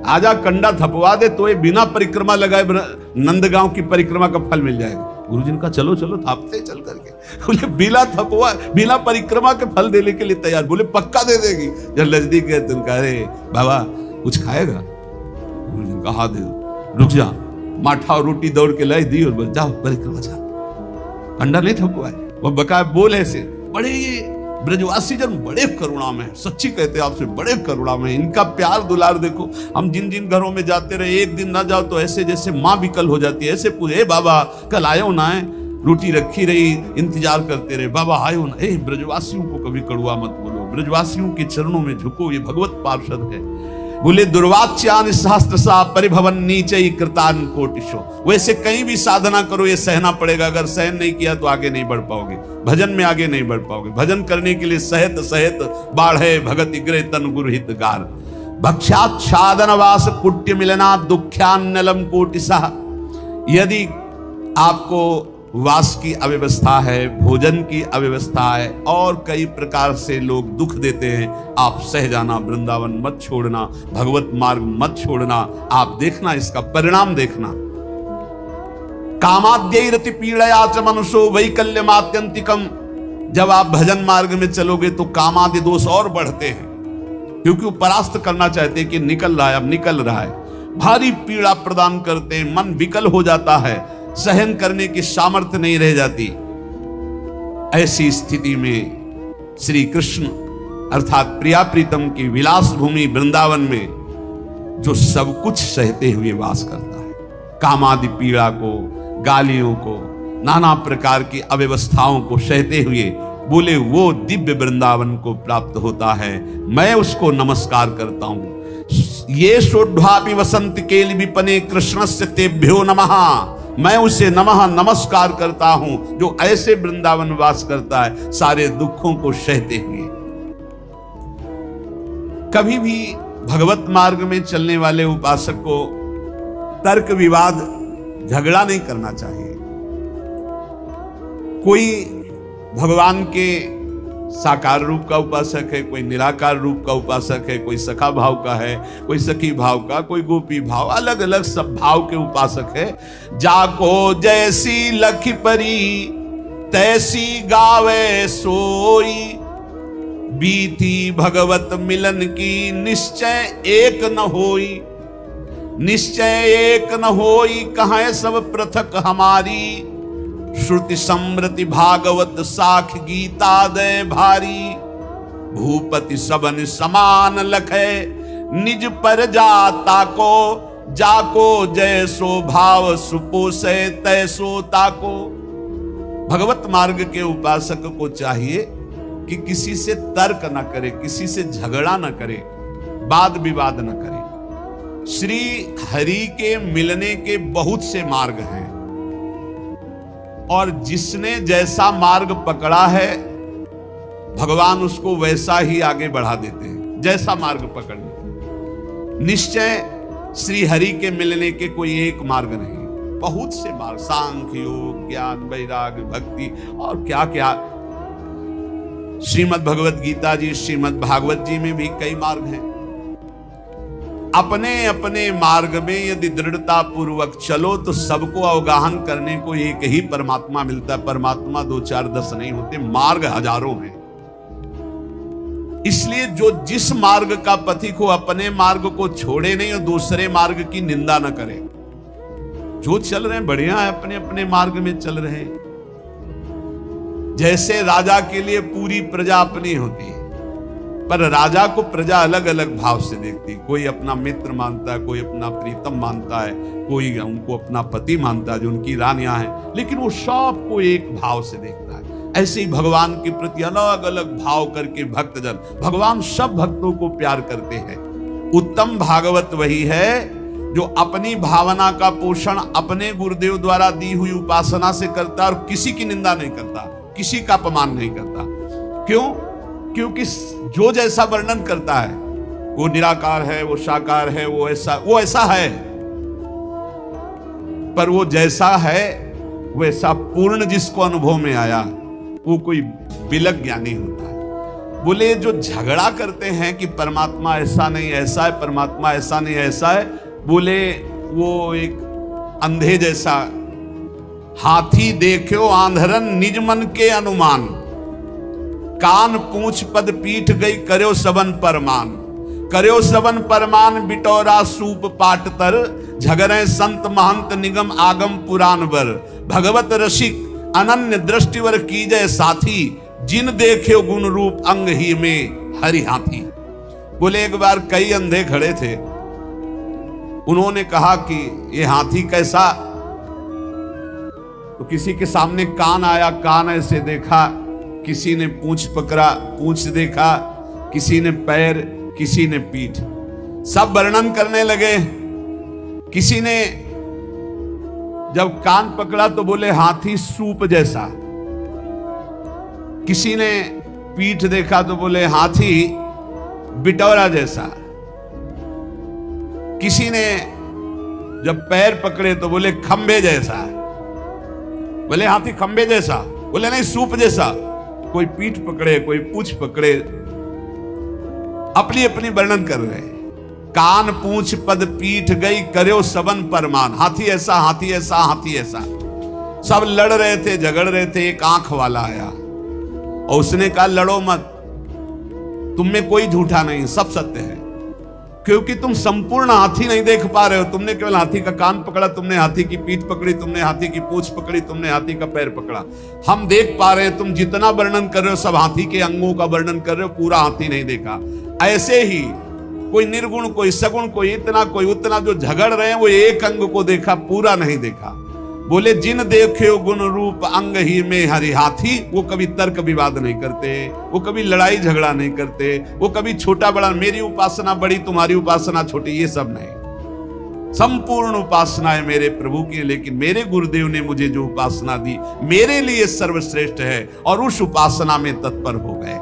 आजा कंडा थपवा दे तो ये बिना परिक्रमा लगाए नंदगांव की परिक्रमा का फल मिल जाएगा। गुरुजी ने कहा चलो चलो थापते चल करके। बोले बिना थपवा, बिना परिक्रमा के फल देने के लिए तैयार। बोले पक्का दे देगी। जब नजदीक गए तो कह रहे बाबा कुछ खाएगा? गुरुजी ने कहा दे, रुक जा, माठा और रोटी दौड़ के लाई दी और बोल जाओ परिक्रमा जा। कंडा नहीं थपवाए, वो बकाया बोल ऐसे। बड़े ये ब्रजवासी जन बड़े करुणा में, सच्ची कहते हैं आपसे, बड़े करुणा में। इनका प्यार दुलार देखो। हम जिन जिन घरों में जाते रहे, एक दिन ना जाओ तो ऐसे जैसे माँ विकल हो जाती है, ऐसे पूछे बाबा कल आयो ना है, रोटी रखी रही, इंतजार करते रहे, बाबा आयो ना। ब्रजवासियों को कभी कड़ुआ मत बोलो, ब्रजवासियों के चरणों में झुको, ये भगवत पार्षद है। बोले दुर्वाच्यान सहस्त्रसा परिभवन नीचई कृतान कोटिशो। वैसे कहीं भी साधना करो ये सहना पड़ेगा, अगर सहन नहीं किया तो आगे नहीं बढ़ पाओगे, भजन में आगे नहीं बढ़ पाओगे। भजन करने के लिए सहत सहत बाढ़े भगत इग्रे तन गुरुहित गार। भक्षाच्छादन वास कुट्य मिलना दुख्यान्नलम कोटिसा। यदि आपको वास की अव्यवस्था है, भोजन की अव्यवस्था है, और कई प्रकार से लोग दुख देते हैं, आप सह जाना, वृंदावन मत छोड़ना, भगवत मार्ग मत छोड़ना। आप देखना, इसका परिणाम देखना। कामाद्यैरति पीड़या च मनुष्यो वैकल्यमात्यंतिकम। जब आप भजन मार्ग में चलोगे तो कामादि दोष और बढ़ते हैं, क्योंकि वो परास्त करना चाहते हैं कि निकल रहा है, अब निकल रहा है। भारी पीड़ा प्रदान करते हैं, मन विकल हो जाता है, सहन करने की सामर्थ्य नहीं रह जाती। ऐसी स्थिति में श्री कृष्ण अर्थात प्रिया प्रीतम की विलास भूमि वृंदावन में जो सब कुछ सहते हुए वास करता है, कामादि पीड़ा को, गालियों को, नाना प्रकार की अव्यवस्थाओं को सहते हुए, बोले वो दिव्य वृंदावन को प्राप्त होता है। मैं उसको नमस्कार करता हूं। ये सोढ़ापि वसंत केल विपने कृष्णस्य तेभ्यो नमः। मैं उसे नमः नमस्कार करता हूं जो ऐसे वृंदावन वास करता है, सारे दुखों को सहते हुए। कभी भी भगवत मार्ग में चलने वाले उपासक को तर्क विवाद झगड़ा नहीं करना चाहिए। कोई भगवान के साकार रूप का उपासक है, कोई निराकार रूप का उपासक है, कोई सखा भाव का है, कोई सखी भाव का, कोई गोपी भाव, अलग अलग सब भाव के उपासक है। जाको जैसी लखी परी तैसी गावे सोई, बीती भगवत मिलन की निश्चय एक न होई। निश्चय एक न होई कहाँ सब पृथक हमारी, श्रुति समृति भागवत साख गीता दय भारी। भूपति सबन समान लखे निज पर जाता को, जाको जैसो भाव सुपोसे तैसो ताको। भगवत मार्ग के उपासक को चाहिए कि किसी से तर्क न करे, किसी से झगड़ा न करे, वाद विवाद न करे। श्री हरि के मिलने के बहुत से मार्ग हैं, और जिसने जैसा मार्ग पकड़ा है भगवान उसको वैसा ही आगे बढ़ा देते हैं, जैसा मार्ग पकड़ने। निश्चय श्री हरि के मिलने के कोई एक मार्ग नहीं, बहुत से मार्ग, सांख्य योग, ज्ञान, वैराग्य, भक्ति और क्या क्या। श्रीमद् भगवत गीता जी, श्रीमद् भागवत जी में भी कई मार्ग हैं। अपने अपने मार्ग में यदि दृढ़ता पूर्वक चलो तो सबको अवगाहन करने को एक ही परमात्मा मिलता है। परमात्मा 2 4 10 नहीं होते, मार्ग हजारों हैं। इसलिए जो जिस मार्ग का पथिक हो अपने मार्ग को छोड़े नहीं और दूसरे मार्ग की निंदा न करे। जो चल रहे हैं बढ़िया है, अपने अपने मार्ग में चल रहे हैं। जैसे राजा के लिए पूरी प्रजा अपनी होती है, पर राजा को प्रजा अलग अलग भाव से देखती है। कोई अपना मित्र मानता है, कोई अपना प्रीतम मानता है, कोई उनको अपना पति मानता है जो उनकी रानियां हैं, लेकिन वो सबको एक भाव से देखता है। ऐसे ही भगवान के प्रति अलग अलग भाव करके भक्तजन, भगवान सब भक्तों को प्यार करते हैं। उत्तम भागवत वही है जो अपनी भावना का पोषण अपने गुरुदेव द्वारा दी हुई उपासना से करता और किसी की निंदा नहीं करता, किसी का अपमान नहीं करता। क्यों? क्योंकि जो जैसा वर्णन करता है, वो निराकार है, वो साकार है, वो ऐसा है, पर वो जैसा है वैसा पूर्ण जिसको अनुभव में आया वो कोई बिलक ज्ञानी होता है। बोले जो झगड़ा करते हैं कि परमात्मा ऐसा नहीं ऐसा है, परमात्मा ऐसा नहीं ऐसा है, बोले वो एक अंधे जैसा। हाथी देखो आंधरन निज मन के अनुमान, कान पूंछ पद पीठ गई कर्यो सबन परमान। कर्यो सबन परमान बिटौरा सूप पाट तर, झगरे संत महंत निगम आगम पुराण बर। भगवत रसिक अनन्य दृष्टिवर कीजय साथी, जिन देखे गुण रूप अंग ही में हरि हाथी। बोले एक बार कई अंधे खड़े थे, उन्होंने कहा कि ये हाथी कैसा? तो किसी के सामने कान आया, कान ऐसे देखा, किसी ने पूंछ पकड़ा, पूंछ देखा, किसी ने पैर, किसी ने पीठ, सब वर्णन करने लगे। किसी ने जब कान पकड़ा तो बोले हाथी सूप जैसा, किसी ने पीठ देखा तो बोले हाथी बिटौरा जैसा, किसी ने जब पैर पकड़े तो बोले खंबे जैसा। बोले हाथी खंबे जैसा? बोले नहीं सूप जैसा। कोई पीठ पकड़े, कोई पूंछ पकड़े, अपनी अपनी वर्णन कर रहे हैं। कान पूंछ पद पीठ गई कर्यो सबन परमान। हाथी ऐसा, हाथी ऐसा, हाथी ऐसा। सब लड़ रहे थे, झगड़ रहे थे। एक आंख वाला आया और उसने कहा लड़ो मत, तुम में कोई झूठा नहीं, सब सत्य है, क्योंकि तुम संपूर्ण हाथी नहीं देख पा रहे हो। तुमने केवल हाथी का कान पकड़ा, तुमने हाथी की पीठ पकड़ी, तुमने हाथी की पूंछ पकड़ी, तुमने हाथी का पैर पकड़ा। हम देख पा रहे हैं, तुम जितना वर्णन कर रहे हो सब हाथी के अंगों का वर्णन कर रहे हो, पूरा हाथी नहीं देखा। ऐसे ही कोई निर्गुण, कोई सगुण, कोई इतना, कोई उतना, जो झगड़ रहे हैं वो एक अंग को देखा, पूरा नहीं देखा। बोले जिन देखे गुण रूप अंग ही में हरि हाथी, वो कभी तर्क विवाद नहीं करते, वो कभी लड़ाई झगड़ा नहीं करते, वो कभी छोटा बड़ा, मेरी उपासना बड़ी, तुम्हारी उपासना छोटी, ये सब नहीं। संपूर्ण उपासना है मेरे प्रभु की, लेकिन मेरे गुरुदेव ने मुझे जो उपासना दी मेरे लिए सर्वश्रेष्ठ है, और उस उपासना में तत्पर हो गए।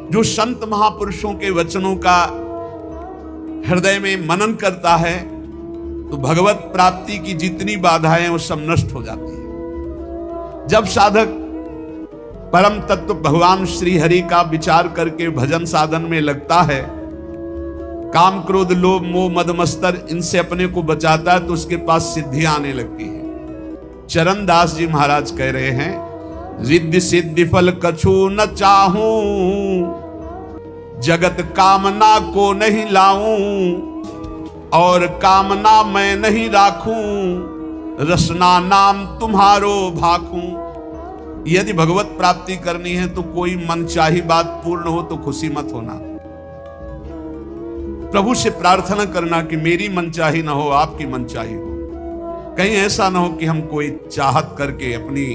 जो संत महापुरुषों के वचनों का हृदय में मनन करता है तो भगवत प्राप्ति की जितनी बाधाएं वो सब नष्ट हो जाती है। जब साधक परम तत्व भगवान श्री हरि का विचार करके भजन साधन में लगता है, काम क्रोध लोभ मोह मद मत्सर इनसे अपने को बचाता है, तो उसके पास सिद्धियां आने लगती है। चरण दास जी महाराज कह रहे हैं, रिद्धि सिद्धि फल कछु न चाहूं, जगत कामना को नहीं लाऊं, और कामना मैं नहीं राखूं, रसना नाम तुम्हारो भाखूं। यदि भगवत प्राप्ति करनी है तो कोई मनचाही बात पूर्ण हो तो खुशी मत होना। प्रभु से प्रार्थना करना कि मेरी मनचाही ना हो, आपकी मनचाही हो। कहीं ऐसा ना हो कि हम कोई चाहत करके अपनी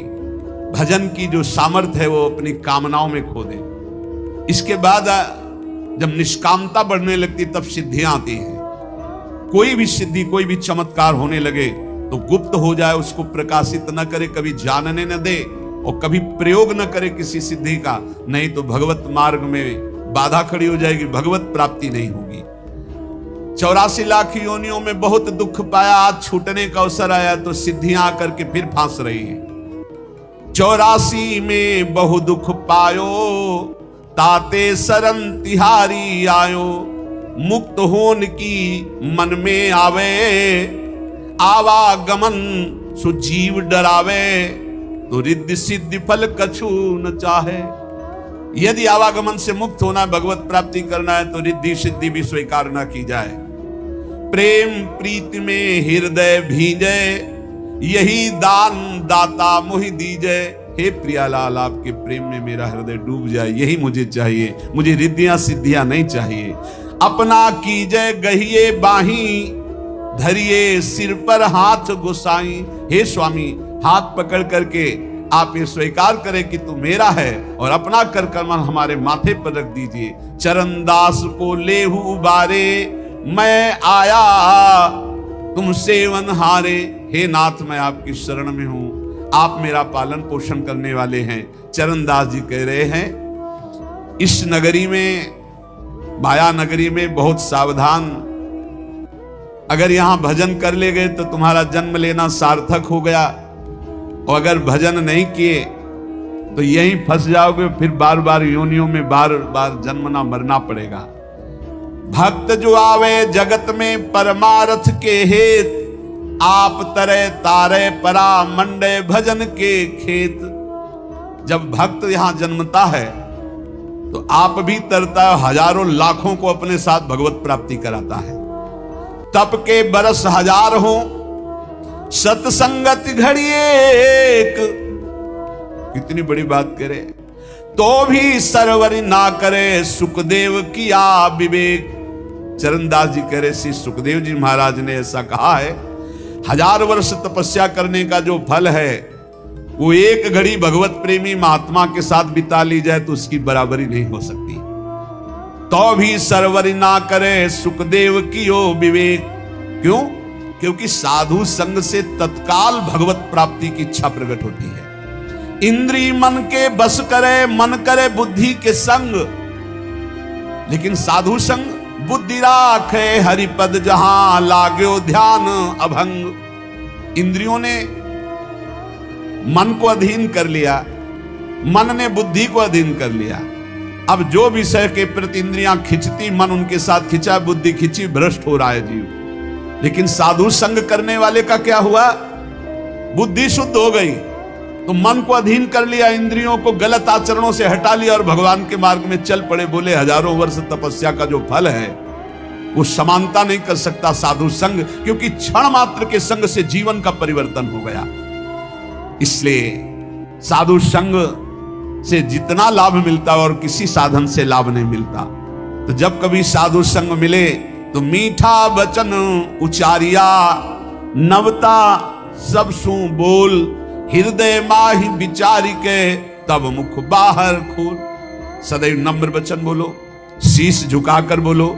भजन की जो सामर्थ्य है वो अपनी कामनाओं में खो दें। इसके बाद जब निष्कामता बढ़ने लगती तब सिद्धियां आती हैं। कोई भी सिद्धि, कोई भी चमत्कार होने लगे तो गुप्त हो जाए, उसको प्रकाशित न करे, कभी जानने न दे और कभी प्रयोग न करे किसी सिद्धि का, नहीं तो भगवत मार्ग में बाधा खड़ी हो जाएगी, भगवत प्राप्ति नहीं होगी। 84 लाख योनियों में बहुत दुख पाया, आज छूटने का अवसर आया तो सिद्धियां आकर के फिर फांस रही हैं। 84 में बहु दुख पायो, ताते शरण तिहारी आयो, मुक्त होन की मन में आवे, आवागमन सुजीव डरावे, तो रिद्धि सिद्धि फल कछु न चाहे। यदि आवागमन से मुक्त होना, भगवत प्राप्ति करना है तो रिद्धि सिद्धि भी स्वीकार न की जाए। प्रेम प्रीति में हृदय भीजे, यही दान दाता मोहि दीजे। हे प्रियालाल, आपके प्रेम में मेरा हृदय डूब जाए, यही मुझे चाहिए। मुझे रिद्धियां सिद्धियां नहीं चाहिए। अपना कीजे गहिए बाही, धरिए सिर पर हाथ गुसाई। हे स्वामी, हाथ पकड़ करके आप ये स्वीकार करें कि तू मेरा है और अपना कर कमल हमारे माथे पर रख दीजिए। चरणदास को लेहु उबारे, मैं आया तुम सेवन हारे। हे नाथ, मैं आपकी शरण में हूं, आप मेरा पालन पोषण करने वाले हैं। चरणदास जी कह रहे हैं, इस नगरी में, माया नगरी में बहुत सावधान, अगर यहां भजन कर ले गए तो तुम्हारा जन्म लेना सार्थक हो गया, और अगर भजन नहीं किए तो यहीं फंस जाओगे, फिर बार बार योनियों में बार बार जन्मना मरना पड़ेगा। भक्त जो आवे जगत में परमारथ के हेत, आप तरे तारे परा मंडे भजन के खेत। जब भक्त यहां जन्मता है तो आप भी तरता है, हजारों लाखों को अपने साथ भगवत प्राप्ति कराता है। तप के बरस हजार हो, सत्संगत घड़ी एक। कितनी बड़ी बात करे, तो भी सरवरी ना करे, सुखदेव किया विवेक। चरणदास जी कह रहे, श्री सुखदेव जी महाराज ने ऐसा कहा है, 1000 वर्ष तपस्या करने का जो फल है, वो एक घड़ी भगवत प्रेमी महात्मा के साथ बिता ली जाए तो उसकी बराबरी नहीं हो सकती। तो भी सरवरी ना करे, सुखदेव कियो विवेक। क्यों? क्योंकि साधु संग से तत्काल भगवत प्राप्ति की इच्छा प्रकट होती है। इंद्री मन के बस करे, मन करे बुद्धि के संग। लेकिन साधु संग बुद्धि राखे, हरिपद जहां लाग्यो ध्यान अभंग। इंद्रियों ने मन को अधीन कर लिया, मन ने बुद्धि को अधीन कर लिया। अब जो विषय के प्रति इंद्रियां खिंचती, मन उनके साथ खिंचा, बुद्धि खिंची, भ्रष्ट हो रहा है जीव। लेकिन साधु संग करने वाले का क्या हुआ? बुद्धि शुद्ध हो गई, तो मन को अधीन कर लिया, इंद्रियों को गलत आचरणों से हटा लिया और भगवान के मार्ग में चल पड़े। बोले 1000 वर्ष तपस्या का जो फल है वो समानता नहीं कर सकता साधु संग, क्योंकि क्षण मात्र के संग से जीवन का परिवर्तन हो गया। इसलिए साधु संग से जितना लाभ मिलता और किसी साधन से लाभ नहीं मिलता। तो जब कभी साधु संग मिले तो मीठा वचन उचारिया, नवता सब सु बोल, हृदय माहि विचारी के तब मुख बाहर खोल। सदैव नम्र वचन बोलो, शीश झुकाकर बोलो,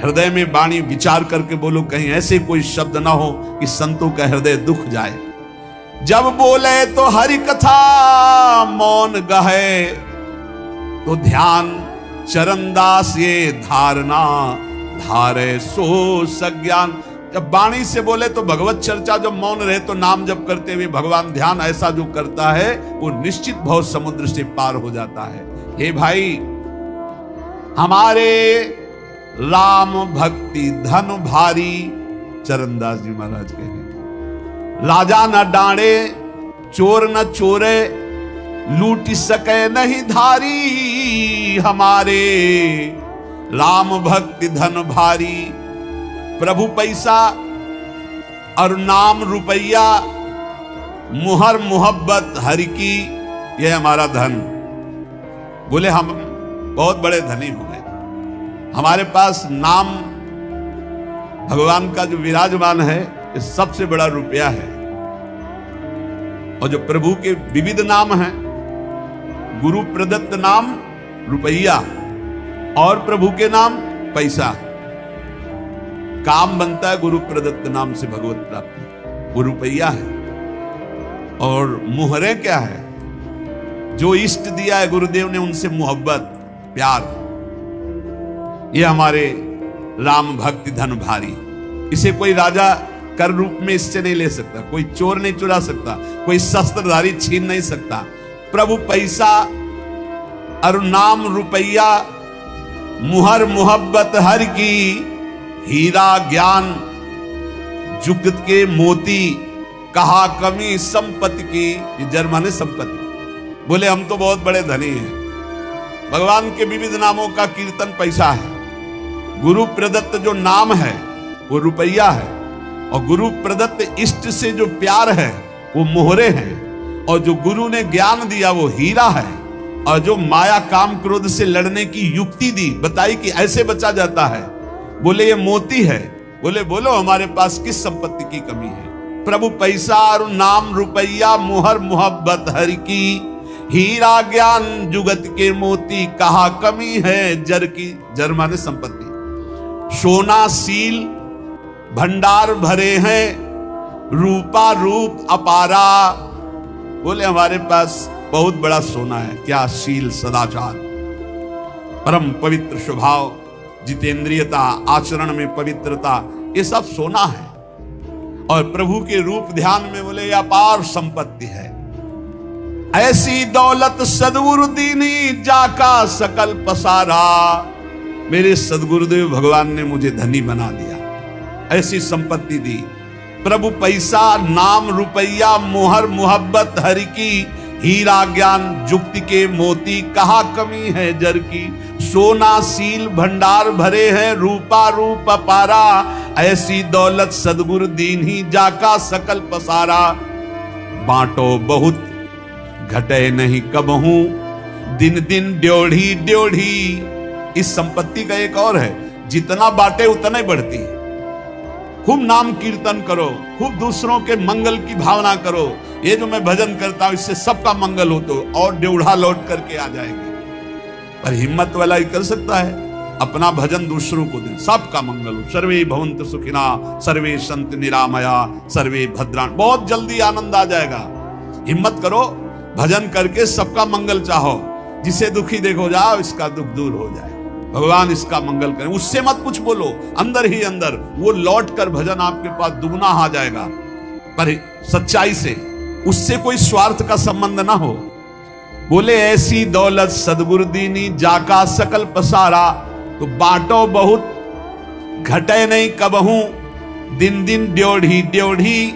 हृदय में वाणी विचार करके बोलो, कहीं ऐसे कोई शब्द ना हो कि संतों का हृदय दुख जाए। जब बोले तो हरि कथा, मौन गहे तो ध्यान। चरणदास ये धारणा, धारे सो सज्ञान। जब वाणी से बोले तो भगवत चर्चा, जब मौन रहे तो नाम जप करते हुए भगवान ध्यान, ऐसा जो करता है वो निश्चित भव समुद्र से पार हो जाता है। हे भाई, हमारे राम भक्ति धन भारी। चरणदास जी महाराज कह रहे, राजा न डांडे, चोर न चोरे, लूट सके नहीं धारी। हमारे राम भक्ति धन भारी। प्रभु पैसा और नाम रुपया, मुहर मोहब्बत हरि की, यह हमारा धन। बोले हम बहुत बड़े धनी हो गए, हमारे पास नाम भगवान का जो विराजमान है ये सबसे बड़ा रुपया है। और जो प्रभु के विविध नाम हैं, गुरु प्रदत्त नाम रुपया और प्रभु के नाम पैसा। काम बनता है गुरु प्रदत्त नाम से भगवत प्राप्ति, वो रुपया है। और मुहरे क्या है? जो इष्ट दिया है गुरुदेव ने उनसे मोहब्बत प्यार। ये हमारे राम भक्ति धन भारी। इसे कोई राजा कर रूप में इससे नहीं ले सकता, कोई चोर नहीं चुरा सकता, कोई शस्त्रधारी छीन नहीं सकता। प्रभु पैसा और नाम रुपया, मुहर मोहब्बत हर की, हीरा ज्ञान जुगत के मोती, कहा कमी संपत्ति की। ये जर्मन है संपत्ति। बोले हम तो बहुत बड़े धनी हैं, भगवान के विविध नामों का कीर्तन पैसा है। गुरु प्रदत्त जो नाम है वो रुपया है, और गुरु प्रदत्त इष्ट से जो प्यार है वो मोहरे हैं, और जो गुरु ने ज्ञान दिया वो हीरा है, और जो माया काम क्रोध से लड़ने की युक्ति दी, बताई कि ऐसे बचा जाता है, बोले ये मोती है। बोले बोलो हमारे पास किस संपत्ति की कमी है। प्रभु पैसा और नाम रुपया मोहर मोहब्बत हरि की, हीरा ज्ञान जुगत के मोती कहा कमी है जर की। जर माने संपत्ति। सोना सील भंडार भरे हैं, रूपा रूप अपारा। बोले हमारे पास बहुत बड़ा सोना है। क्या? शील, सदाचार, परम पवित्र स्वभाव, जितेंद्रियता, आचरण में पवित्रता, ये सब सोना है। और प्रभु के रूप ध्यान में बोले ये अपार संपत्ति है। ऐसी दौलत सदगुरु दीनी जाका सकल पसारा। मेरे सदगुरुदेव भगवान ने मुझे धनी बना दिया, ऐसी संपत्ति दी। प्रभु पैसा नाम रुपया मोहर मोहब्बत हरि की, हीरा ज्ञान जुक्ति के मोती कहा कमी है जर की। सोना सील भंडार भरे हैं, रूपा रूप अपारा। ऐसी दौलत सदगुरु दीन ही जाका सकल पसारा। बांटो बहुत घटे नहीं कबहू, दिन दिन ड्योढ़ी ड्योढ़ी। इस संपत्ति का एक और है, जितना बांटे उतना ही बढ़ती है। खूब नाम कीर्तन करो, खूब दूसरों के मंगल की भावना करो। ये जो मैं भजन करता हूं इससे सबका मंगल हो, तो और ड्योढ़ा लौट करके आ जाएंगे। पर हिम्मत वाला ही कर सकता है, अपना भजन दूसरों को दे, सबका मंगल हो। सर्वे भवन्तु सुखिना, सर्वे सन्तु निरामया, सर्वे भद्राणि। बहुत जल्दी आनंद आ जाएगा। हिम्मत करो, भजन करके सबका मंगल चाहो। जिसे दुखी देखो जाओ, इसका दुख दूर हो जाए, भगवान इसका मंगल करें। उससे मत कुछ बोलो, अंदर ही अंदर वो लौट कर भजन आपके पास दुगना आ जाएगा। पर सच्चाई से, उससे कोई स्वार्थ का संबंध ना हो। बोले ऐसी दौलत सदगुरु दीनी जाका सकल पसारा। तो बांटो बहुत घटे नहीं कबहू, दिन दिन ड्योढ़ी ड्योढ़ी।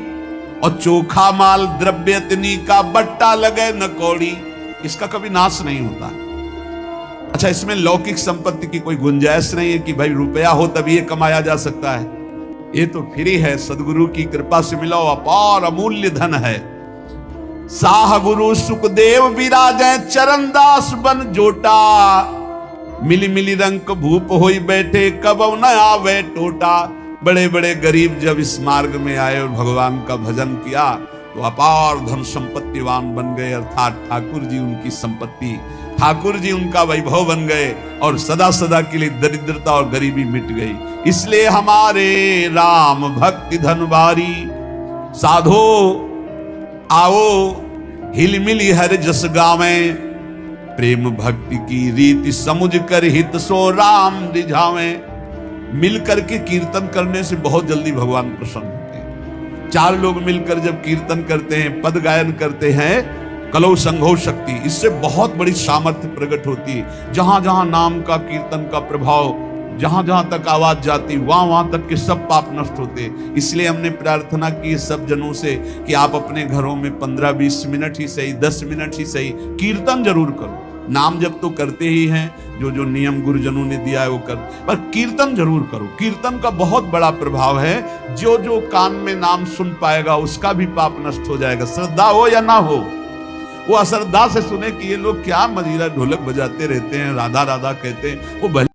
और चोखा माल द्रव्यतनी का बट्टा लगे न कौड़ी। इसका कभी नाश नहीं होता। अच्छा, इसमें लौकिक संपत्ति की कोई गुंजाइश नहीं है कि भाई रुपया हो तभी ये कमाया जा सकता है। ये तो फ्री है, सदगुरु की कृपा से मिला हुआ अपार अमूल्य धन है। साह गुरु सुखदेव विराजे, चरण दास बन जोटा। मिली मिली रंग भूप होई बैठे, कब न आवे टोटा। बड़े बड़े गरीब जब इस मार्ग में आए और भगवान का भजन किया तो अपार धन संपत्तिवान बन गए। अर्थात ठाकुर जी उनकी संपत्ति, ठाकुर जी उनका वैभव बन गए, और सदा सदा के लिए दरिद्रता और गरीबी मिट गई। इसलिए हमारे राम भक्ति धनवारी, साधो आओ हिलमिली हर जस गावे। प्रेम भक्ति की रीति समुझ कर हित सो राम रिझावे। मिल करके कीर्तन करने से बहुत जल्दी भगवान प्रसन्न होते हैं। चार लोग मिलकर जब कीर्तन करते हैं, पद गायन करते हैं, कलौ संघो शक्ति, इससे बहुत बड़ी सामर्थ्य प्रकट होती है। जहां जहां नाम का कीर्तन का प्रभाव, जहां जहां तक आवाज जाती, वहां वहां तक के सब पाप नष्ट होते। इसलिए हमने प्रार्थना की सब जनों से कि आप अपने घरों में 15-20 मिनट ही सही, 10 मिनट ही सही, कीर्तन जरूर करो। नाम जब तो करते ही हैं, जो जो नियम गुरुजनों ने दिया है वो कर, पर कीर्तन जरूर करो। कीर्तन का बहुत बड़ा प्रभाव है। जो जो कान में नाम सुन पाएगा उसका भी पाप नष्ट हो जाएगा, श्रद्धा हो या ना हो। वो अश्रद्धा से सुने कि ये लोग क्या मजीरा ढोलक बजाते रहते हैं, राधा राधा कहते हैं, वो